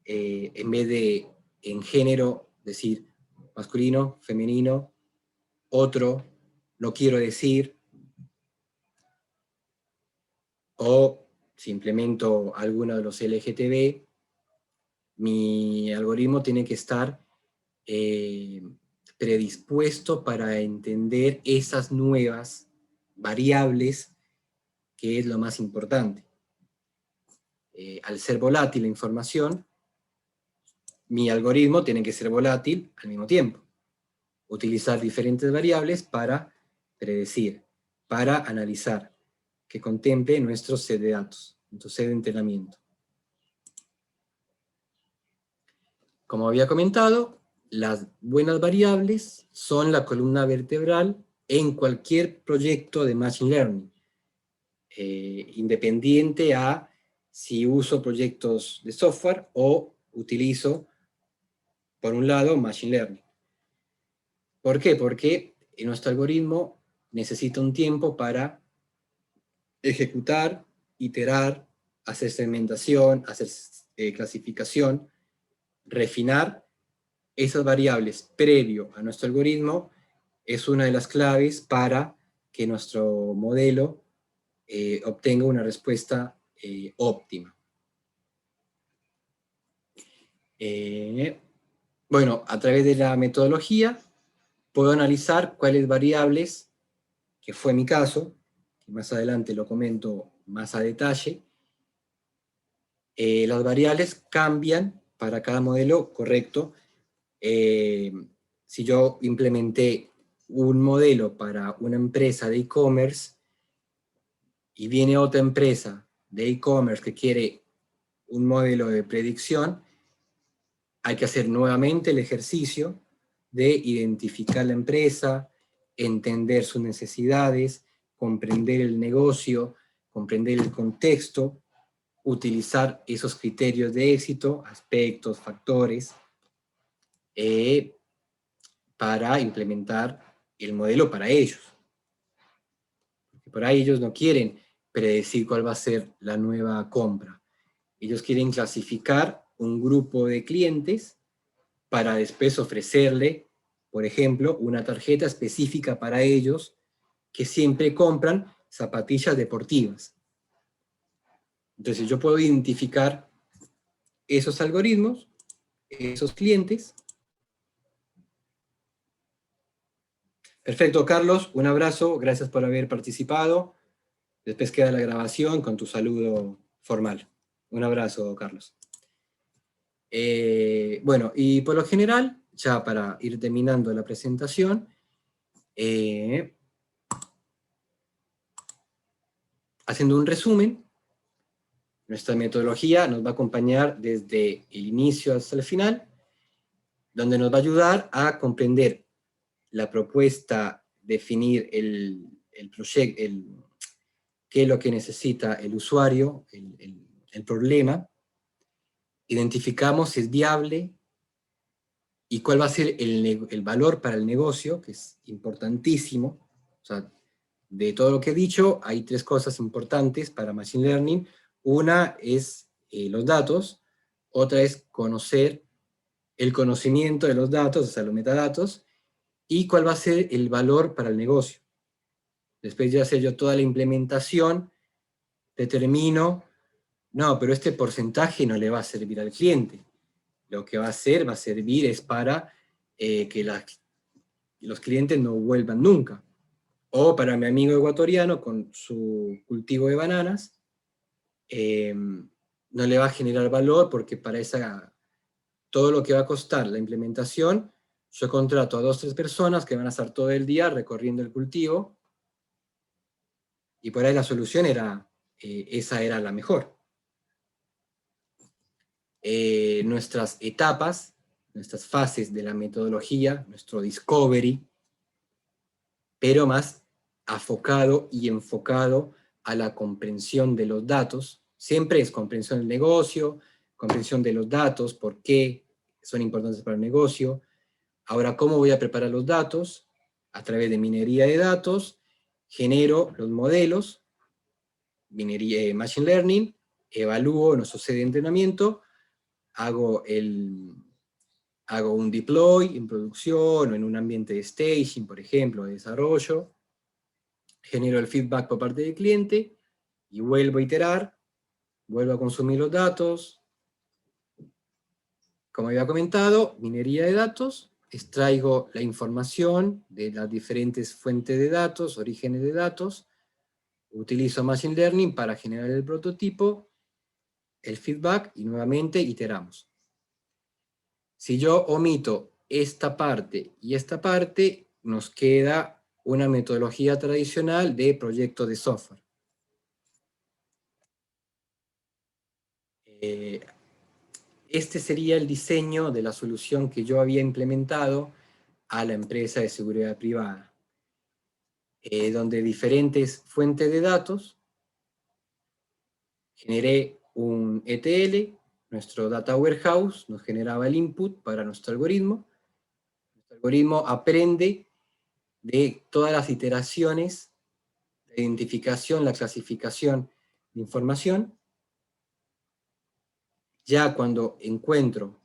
en vez de en género decir masculino, femenino, otro, no quiero decir, o si implemento alguno de los LGTB, mi algoritmo tiene que estar predispuesto para entender esas nuevas variables, que es lo más importante. Al ser volátil la información, mi algoritmo tiene que ser volátil al mismo tiempo. Utilizar diferentes variables para predecir, para analizar, que contemple nuestro set de datos, nuestro set de entrenamiento. Como había comentado, las buenas variables son la columna vertebral en cualquier proyecto de Machine Learning, independiente a si uso proyectos de software o utilizo, por un lado, Machine Learning. ¿Por qué? Porque nuestro algoritmo necesita un tiempo para ejecutar, iterar, hacer segmentación, hacer clasificación, refinar esas variables previo a nuestro algoritmo. Es una de las claves para que nuestro modelo obtenga una respuesta óptima. Bueno, a través de la metodología puedo analizar cuáles variables, que fue mi caso, que más adelante lo comento más a detalle. Las variables cambian para cada modelo, correcto. Si yo implementé un modelo para una empresa de e-commerce y viene otra empresa de e-commerce que quiere un modelo de predicción, hay que hacer nuevamente el ejercicio de identificar la empresa, entender sus necesidades, comprender el negocio, comprender el contexto, utilizar esos criterios de éxito, aspectos, factores, para implementar el modelo para ellos. Porque por ahí ellos no quieren predecir cuál va a ser la nueva compra. Ellos quieren clasificar un grupo de clientes para después ofrecerle, por ejemplo, una tarjeta específica para ellos que siempre compran zapatillas deportivas. Entonces yo puedo identificar esos algoritmos, esos clientes. Perfecto, Carlos, un abrazo, gracias por haber participado. Después queda la grabación con tu saludo formal. Un abrazo, Carlos. Bueno, y por lo general, ya para ir terminando la presentación, haciendo un resumen, nuestra metodología nos va a acompañar desde el inicio hasta el final, donde nos va a ayudar a comprender la propuesta, definir el proyecto, qué es lo que necesita el usuario, el problema, identificamos si es viable y cuál va a ser el valor para el negocio, que es importantísimo. O sea, de todo lo que he dicho, hay tres cosas importantes para Machine Learning. Una es los datos, otra es conocer el conocimiento de los datos, o sea, los metadatos, y cuál va a ser el valor para el negocio. Después de hacer yo toda la implementación, determino, no, pero este porcentaje no le va a servir al cliente. Lo que va a hacer, va a servir es para que los clientes no vuelvan nunca. O para mi amigo ecuatoriano con su cultivo de bananas, no le va a generar valor porque para todo lo que va a costar la implementación, yo contrato a 2 o 3 personas que van a estar todo el día recorriendo el cultivo, y por ahí la solución era, esa era la mejor. Nuestras etapas, nuestras fases de la metodología, nuestro discovery, pero más afocado y enfocado a la comprensión de los datos. Siempre es comprensión del negocio, comprensión de los datos, por qué son importantes para el negocio. Ahora, ¿cómo voy a preparar los datos? A través de minería de datos, genero los modelos, minería, Machine Learning, evalúo nuestro set de entrenamiento, hago un deploy en producción o en un ambiente de staging, por ejemplo, de desarrollo, genero el feedback por parte del cliente y vuelvo a iterar, vuelvo a consumir los datos. Como había comentado, minería de datos, extraigo la información de las diferentes fuentes de datos, orígenes de datos, utilizo Machine Learning para generar el prototipo, el feedback y nuevamente iteramos. Si yo omito esta parte y esta parte, nos queda una metodología tradicional de proyecto de software. Este sería el diseño de la solución que yo había implementado a la empresa de seguridad privada, donde diferentes fuentes de datos, generé un ETL, nuestro Data Warehouse nos generaba el input para nuestro algoritmo. Nuestro algoritmo aprende de todas las iteraciones, la identificación, la clasificación de información. Ya cuando encuentro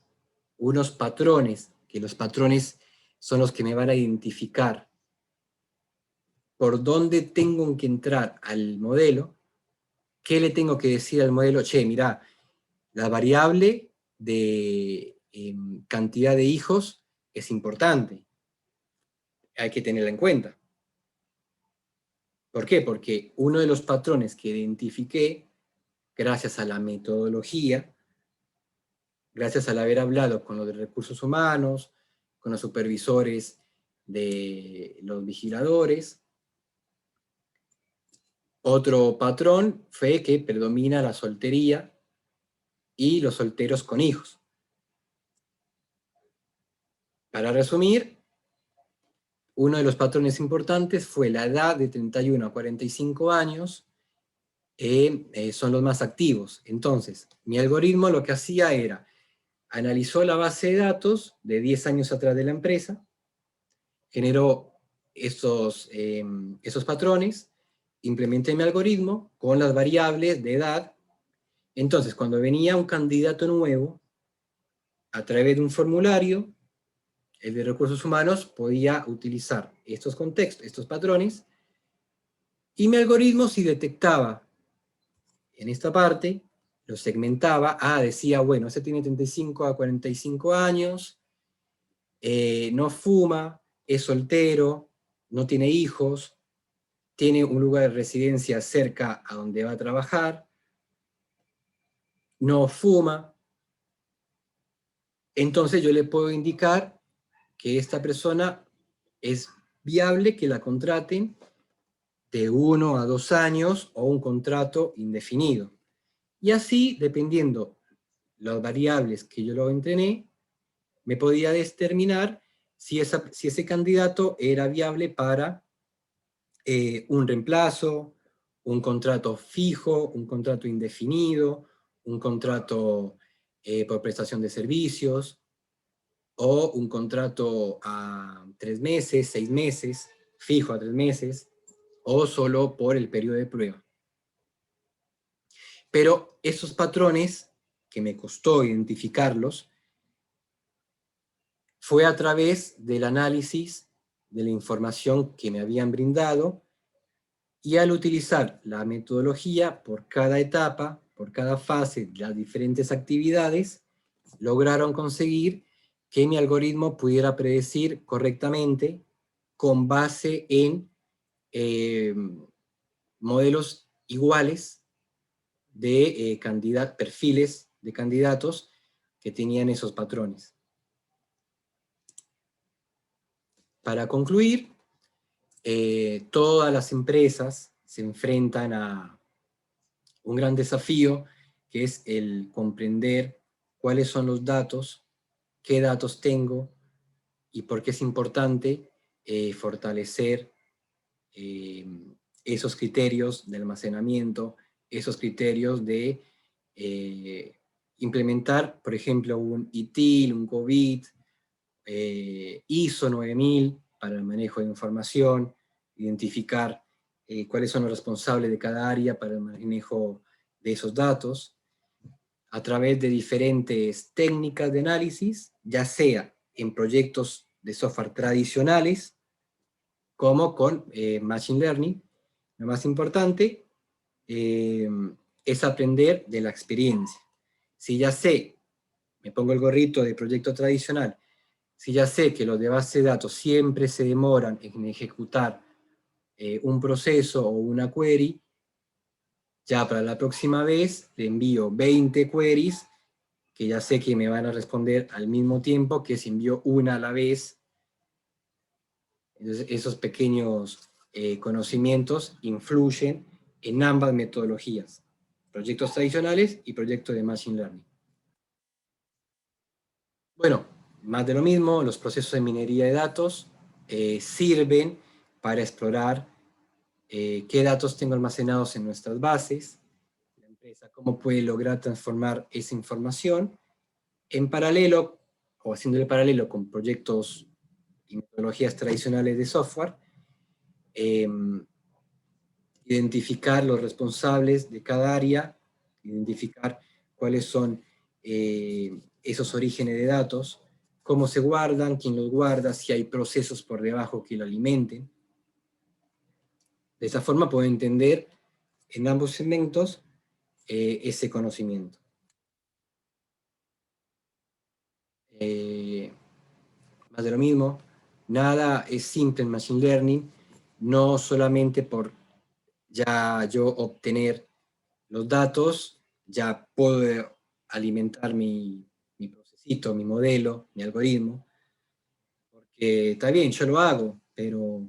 unos patrones, que los patrones son los que me van a identificar por dónde tengo que entrar al modelo, qué le tengo que decir al modelo, che, mira, la variable de cantidad de hijos es importante, hay que tenerla en cuenta. ¿Por qué? Porque uno de los patrones que identifiqué, gracias a la metodología, gracias al haber hablado con los de recursos humanos, con los supervisores de los vigiladores. Otro patrón fue que predomina la soltería y los solteros con hijos. Para resumir, uno de los patrones importantes fue la edad de 31 a 45 años, son los más activos. Entonces, mi algoritmo lo que hacía era, analizó la base de datos de 10 años atrás de la empresa, generó esos patrones, implementé mi algoritmo con las variables de edad. Entonces, cuando venía un candidato nuevo, a través de un formulario, el de recursos humanos podía utilizar estos contextos, estos patrones, y mi algoritmo, si detectaba en esta parte, lo segmentaba, decía, bueno, ese tiene 35 a 45 años, no fuma, es soltero, no tiene hijos, tiene un lugar de residencia cerca a donde va a trabajar, no fuma. Entonces yo le puedo indicar que esta persona es viable que la contraten de 1 a 2 años o un contrato indefinido. Y así, dependiendo las variables que yo lo entrené, me podía determinar si ese candidato era viable para un reemplazo, un contrato fijo, un contrato indefinido, un contrato por prestación de servicios, o un contrato a 3 meses, 6 meses, fijo a 3 meses, o solo por el periodo de prueba. Pero esos patrones, que me costó identificarlos, fue a través del análisis de la información que me habían brindado, y al utilizar la metodología por cada etapa, por cada fase de las diferentes actividades, lograron conseguir que mi algoritmo pudiera predecir correctamente con base en modelos iguales de perfiles de candidatos que tenían esos patrones. Para concluir, todas las empresas se enfrentan a un gran desafío, que es el comprender cuáles son los datos, qué datos tengo y por qué es importante fortalecer esos criterios de almacenamiento, esos criterios de implementar, por ejemplo, un ITIL, un COVID, ISO 9000 para el manejo de información, identificar cuáles son los responsables de cada área para el manejo de esos datos, a través de diferentes técnicas de análisis, ya sea en proyectos de software tradicionales, como con Machine Learning. Lo más importante es aprender de la experiencia. Si ya sé, me pongo el gorrito de proyecto tradicional, si ya sé que los de base de datos siempre se demoran en ejecutar un proceso o una query, ya para la próxima vez le envío 20 queries que ya sé que me van a responder al mismo tiempo que si envío una a la vez. Entonces, esos pequeños conocimientos influyen en ambas metodologías, proyectos tradicionales y proyectos de Machine Learning. Bueno, más de lo mismo, los procesos de minería de datos sirven para explorar qué datos tengo almacenados en nuestras bases, la empresa cómo puede lograr transformar esa información, en paralelo, o haciéndole paralelo con proyectos y metodologías tradicionales de software, identificar los responsables de cada área, identificar cuáles son esos orígenes de datos, cómo se guardan, quién los guarda, si hay procesos por debajo que lo alimenten. De esa forma puedo entender en ambos segmentos ese conocimiento. Más de lo mismo, nada es simple en Machine Learning, no solamente por ya yo obtener los datos, ya puedo alimentar mi necesito mi modelo, mi algoritmo, porque está bien, yo lo hago, pero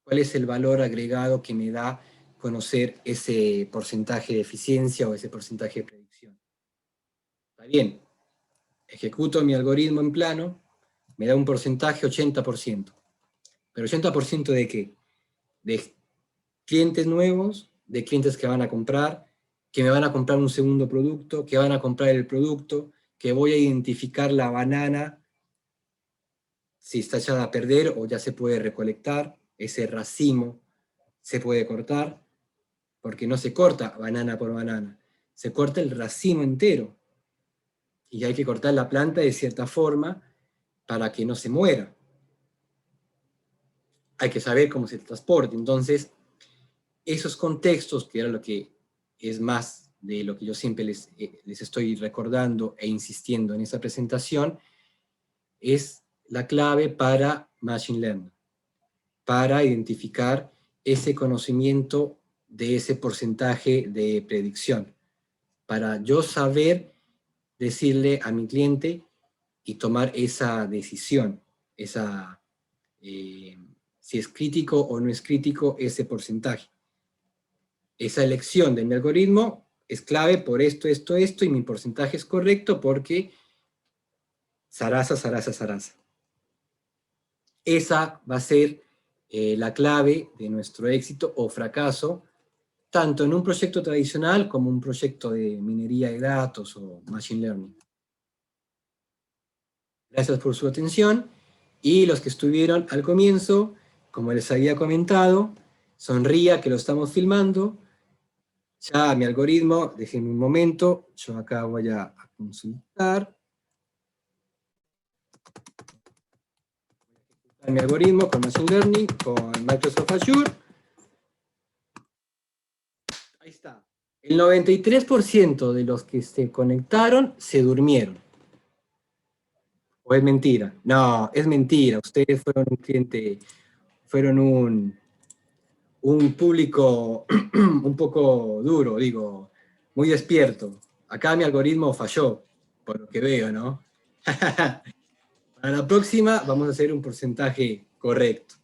¿cuál es el valor agregado que me da conocer ese porcentaje de eficiencia o ese porcentaje de predicción? Está bien, ejecuto mi algoritmo en plano, me da un porcentaje 80%. ¿Pero 80% de qué? De clientes nuevos, de clientes que van a comprar, que me van a comprar un segundo producto, que van a comprar el producto, que voy a identificar la banana si está echada a perder o ya se puede recolectar, ese racimo se puede cortar, porque no se corta banana por banana, se corta el racimo entero. Y hay que cortar la planta de cierta forma para que no se muera. Hay que saber cómo se transporta. Entonces, esos contextos, que era lo que es más de lo que yo siempre les estoy recordando e insistiendo en esa presentación, es la clave para Machine Learning, para identificar ese conocimiento de ese porcentaje de predicción, para yo saber decirle a mi cliente y tomar esa decisión, si es crítico o no es crítico ese porcentaje. Esa elección de mi algoritmo es clave por esto, esto, esto, y mi porcentaje es correcto porque zaraza, zaraza, zaraza. Esa va a ser la clave de nuestro éxito o fracaso, tanto en un proyecto tradicional como un proyecto de minería de datos o machine learning. Gracias por su atención, y los que estuvieron al comienzo, como les había comentado, sonría que lo estamos filmando. Ya mi algoritmo, déjenme un momento, yo acá voy a consultar. Mi algoritmo con Machine Learning, con Microsoft Azure. Ahí está. El 93% de los que se conectaron se durmieron. ¿O es mentira? No, es mentira. Ustedes fueron un cliente, fueron un público un poco duro, digo, muy despierto. Acá mi algoritmo falló, por lo que veo, ¿no? Para la próxima vamos a hacer un porcentaje correcto.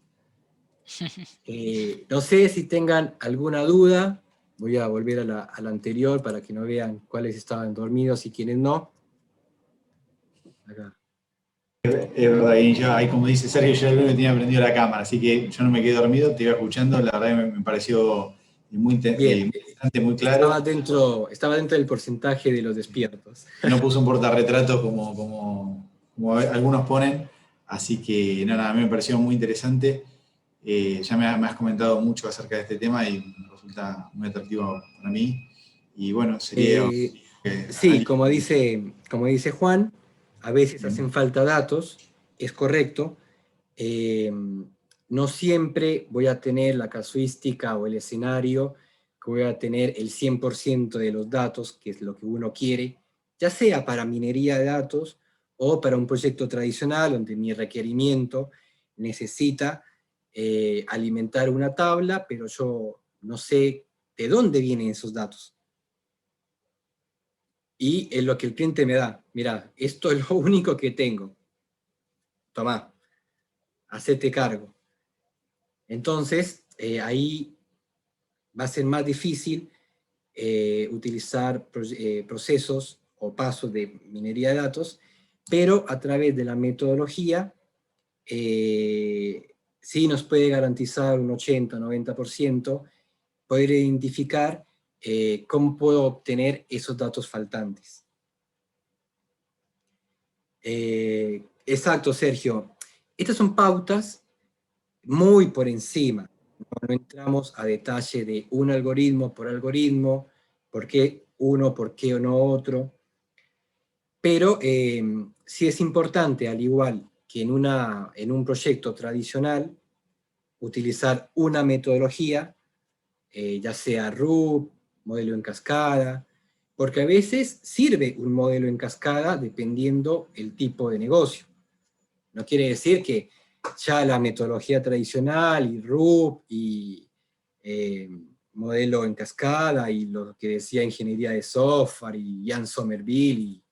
No sé si tengan alguna duda. Voy a volver a la anterior para que no vean cuáles estaban dormidos y quiénes no. Acá. Es verdad, y yo, ahí como dice Sergio, yo lo tenía prendido la cámara, así que yo no me quedé dormido, te iba escuchando, la verdad me pareció muy Bien, interesante, muy claro. estaba dentro del porcentaje de los despiertos. No puso un portarretrato como algunos ponen, así que nada, a mí me pareció muy interesante. Ya me has comentado mucho acerca de este tema y me resulta muy atractivo para mí. Y bueno, sería Sí, alguien. como dice Juan, a veces Bien. hacen falta datos, es correcto. No siempre voy a tener la casuística o el escenario que voy a tener el 100% de los datos, que es lo que uno quiere, ya sea para minería de datos o para un proyecto tradicional donde mi requerimiento necesita alimentar una tabla, pero yo no sé de dónde vienen esos datos. Y es lo que el cliente me da. Mira, esto es lo único que tengo. Tomá, hacete cargo. Entonces, ahí va a ser más difícil utilizar procesos o pasos de minería de datos, pero a través de la metodología sí nos puede garantizar un 80-90% poder identificar cómo puedo obtener esos datos faltantes. Exacto, Sergio. Estas son pautas muy por encima. No entramos a detalle de un algoritmo por algoritmo, por qué uno, por qué o no otro. Pero sí es importante, al igual que en un proyecto tradicional, utilizar una metodología, ya sea RUP, modelo en cascada, porque a veces sirve un modelo en cascada dependiendo el tipo de negocio. No quiere decir que ya la metodología tradicional y RUP y modelo en cascada y lo que decía ingeniería de software y Jan Somerville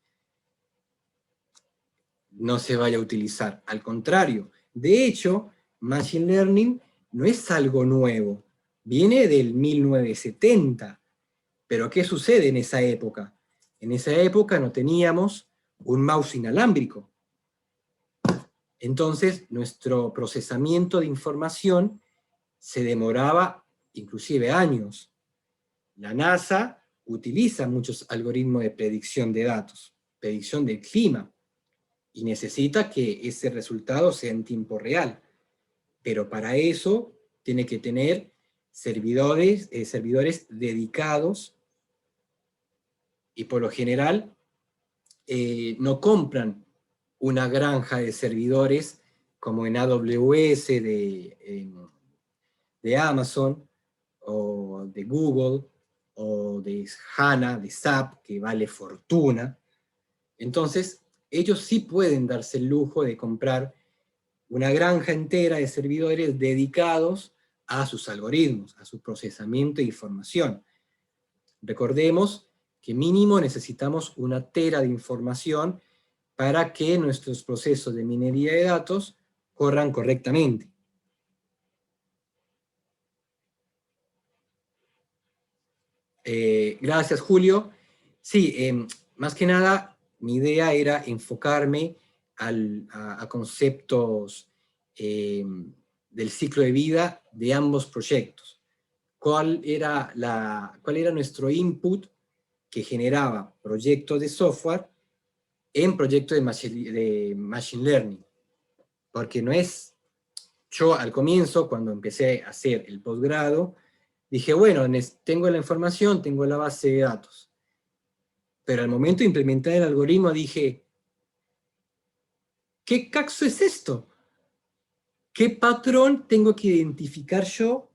no se vaya a utilizar. Al contrario, de hecho, Machine Learning no es algo nuevo, viene del 1970. Pero ¿qué sucede en esa época? En esa época no teníamos un mouse inalámbrico. Entonces, nuestro procesamiento de información se demoraba inclusive años. La NASA utiliza muchos algoritmos de predicción de datos, predicción del clima, y necesita que ese resultado sea en tiempo real. Pero para eso tiene que tener servidores dedicados, y por lo general no compran una granja de servidores como en AWS de Amazon, o de Google, o de HANA, de SAP, que vale fortuna. Entonces, ellos sí pueden darse el lujo de comprar una granja entera de servidores dedicados a sus algoritmos, a su procesamiento de información. Recordemos que mínimo necesitamos 1 tera de información para que nuestros procesos de minería de datos corran correctamente. Gracias, Julio. Sí, más que nada, mi idea era enfocarme a conceptos del ciclo de vida de ambos proyectos. ¿Cuál era nuestro input que generaba proyectos de software en proyectos de machine learning? Porque no es... Yo al comienzo, cuando empecé a hacer el posgrado, dije, bueno, tengo la información, tengo la base de datos. Pero al momento de implementar el algoritmo dije, ¿qué caxo es esto? ¿Qué patrón tengo que identificar yo?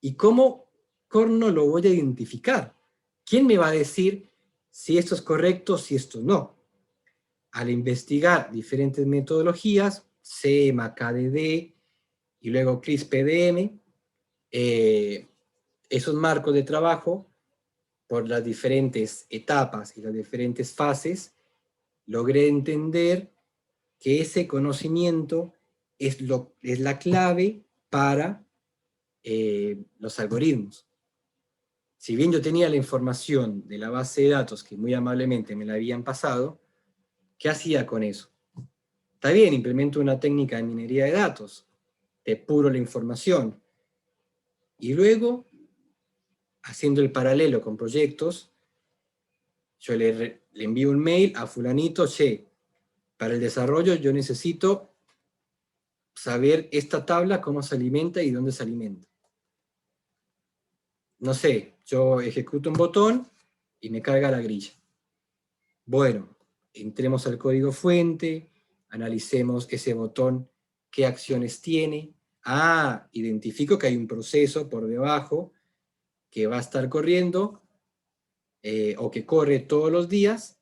¿Y cómo corno lo voy a identificar? ¿Quién me va a decir si esto es correcto, si esto no? Al investigar diferentes metodologías, SEMA, KDD y luego CRISP-DM, esos marcos de trabajo, por las diferentes etapas y las diferentes fases, logré entender que ese conocimiento es la clave para los algoritmos. Si bien yo tenía la información de la base de datos que muy amablemente me la habían pasado, ¿qué hacía con eso? Está bien, implemento una técnica de minería de datos, depuro la información, y luego, haciendo el paralelo con proyectos, yo le envío un mail a fulanito, che, para el desarrollo yo necesito saber esta tabla, cómo se alimenta y dónde se alimenta. No sé, yo ejecuto un botón y me carga la grilla. Bueno, entremos al código fuente, analicemos ese botón, qué acciones tiene. Ah, identifico que hay un proceso por debajo que va a estar corriendo, o que corre todos los días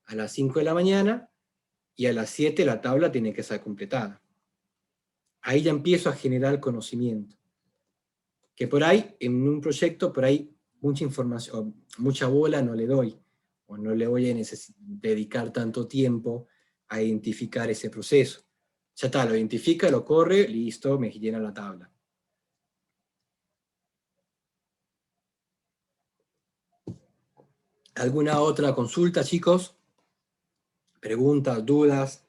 a las 5 de la mañana, y a las 7 la tabla tiene que estar completada. Ahí ya empiezo a generar conocimiento. Que por ahí, en un proyecto, por ahí mucha información, mucha bola no le doy, o no le voy a dedicar tanto tiempo a identificar ese proceso. Ya está, lo identifica, lo corre, listo, me llena la tabla. ¿Alguna otra consulta, chicos? ¿Preguntas, dudas?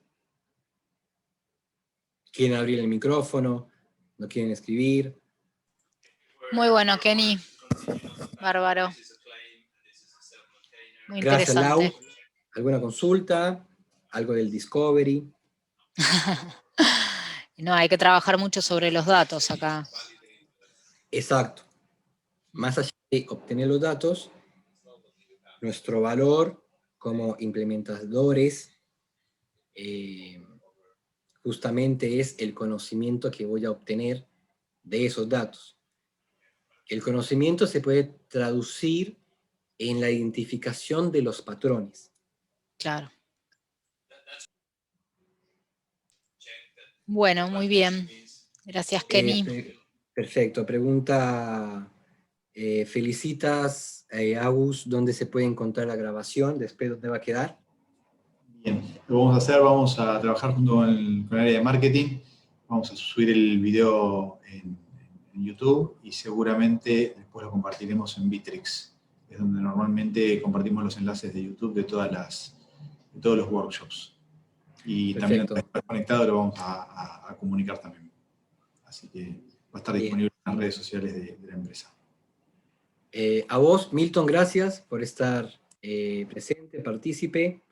¿Quieren abrir el micrófono? ¿No quieren escribir? Muy bueno, Kenny. Bárbaro. Muy Gracias, Lau. interesante. ¿Alguna consulta? ¿Algo del Discovery? No, hay que trabajar mucho sobre los datos acá. Exacto. Más allá de obtener los datos, nuestro valor como implementadores justamente es el conocimiento que voy a obtener de esos datos. El conocimiento se puede traducir en la identificación de los patrones. Claro. Bueno, muy bien. Gracias, Kenny. Perfecto. Pregunta, felicitas, Agus, ¿dónde se puede encontrar la grabación? Después, ¿dónde va a quedar? Bien, lo que vamos a hacer, vamos a trabajar junto con el área de marketing, vamos a subir el video en YouTube y seguramente después lo compartiremos en Bitrix, es donde normalmente compartimos los enlaces de YouTube de todos los workshops. Y también Perfecto. al estar conectado lo vamos a comunicar también. Así que va a estar disponible en las redes sociales de la empresa. A vos, Milton, gracias por estar presente, partícipe.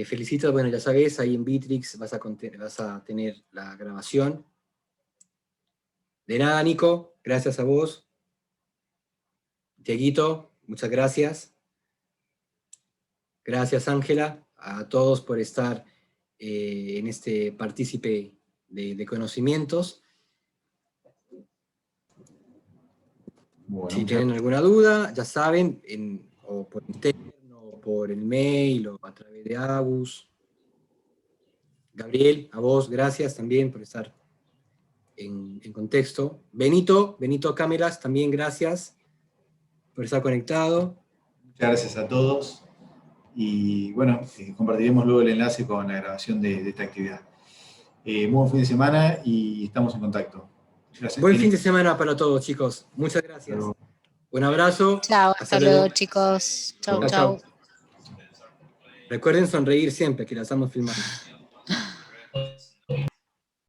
Felicito, bueno, ya sabes, ahí en Bitrix vas a tener la grabación. De nada, Nico, gracias a vos. Dieguito, muchas gracias. Gracias, Ángela, a todos por estar en este partícipe de conocimientos. Bueno, Si tienen alguna duda, ya saben, o por interno, o por el mail, o a través de Agus. Gabriel, a vos, gracias también por estar en contexto. Benito Cámeras, también gracias por estar conectado. muchas gracias a todos. Y bueno, compartiremos luego el enlace con la grabación de esta actividad. Muy buen fin de semana y estamos en contacto. Gracias. Buen fin de semana para todos, chicos. Muchas gracias. Un abrazo. Chao, hasta luego, chicos. Chau, Chau, chau. chau. Recuerden sonreír siempre, que la estamos filmando.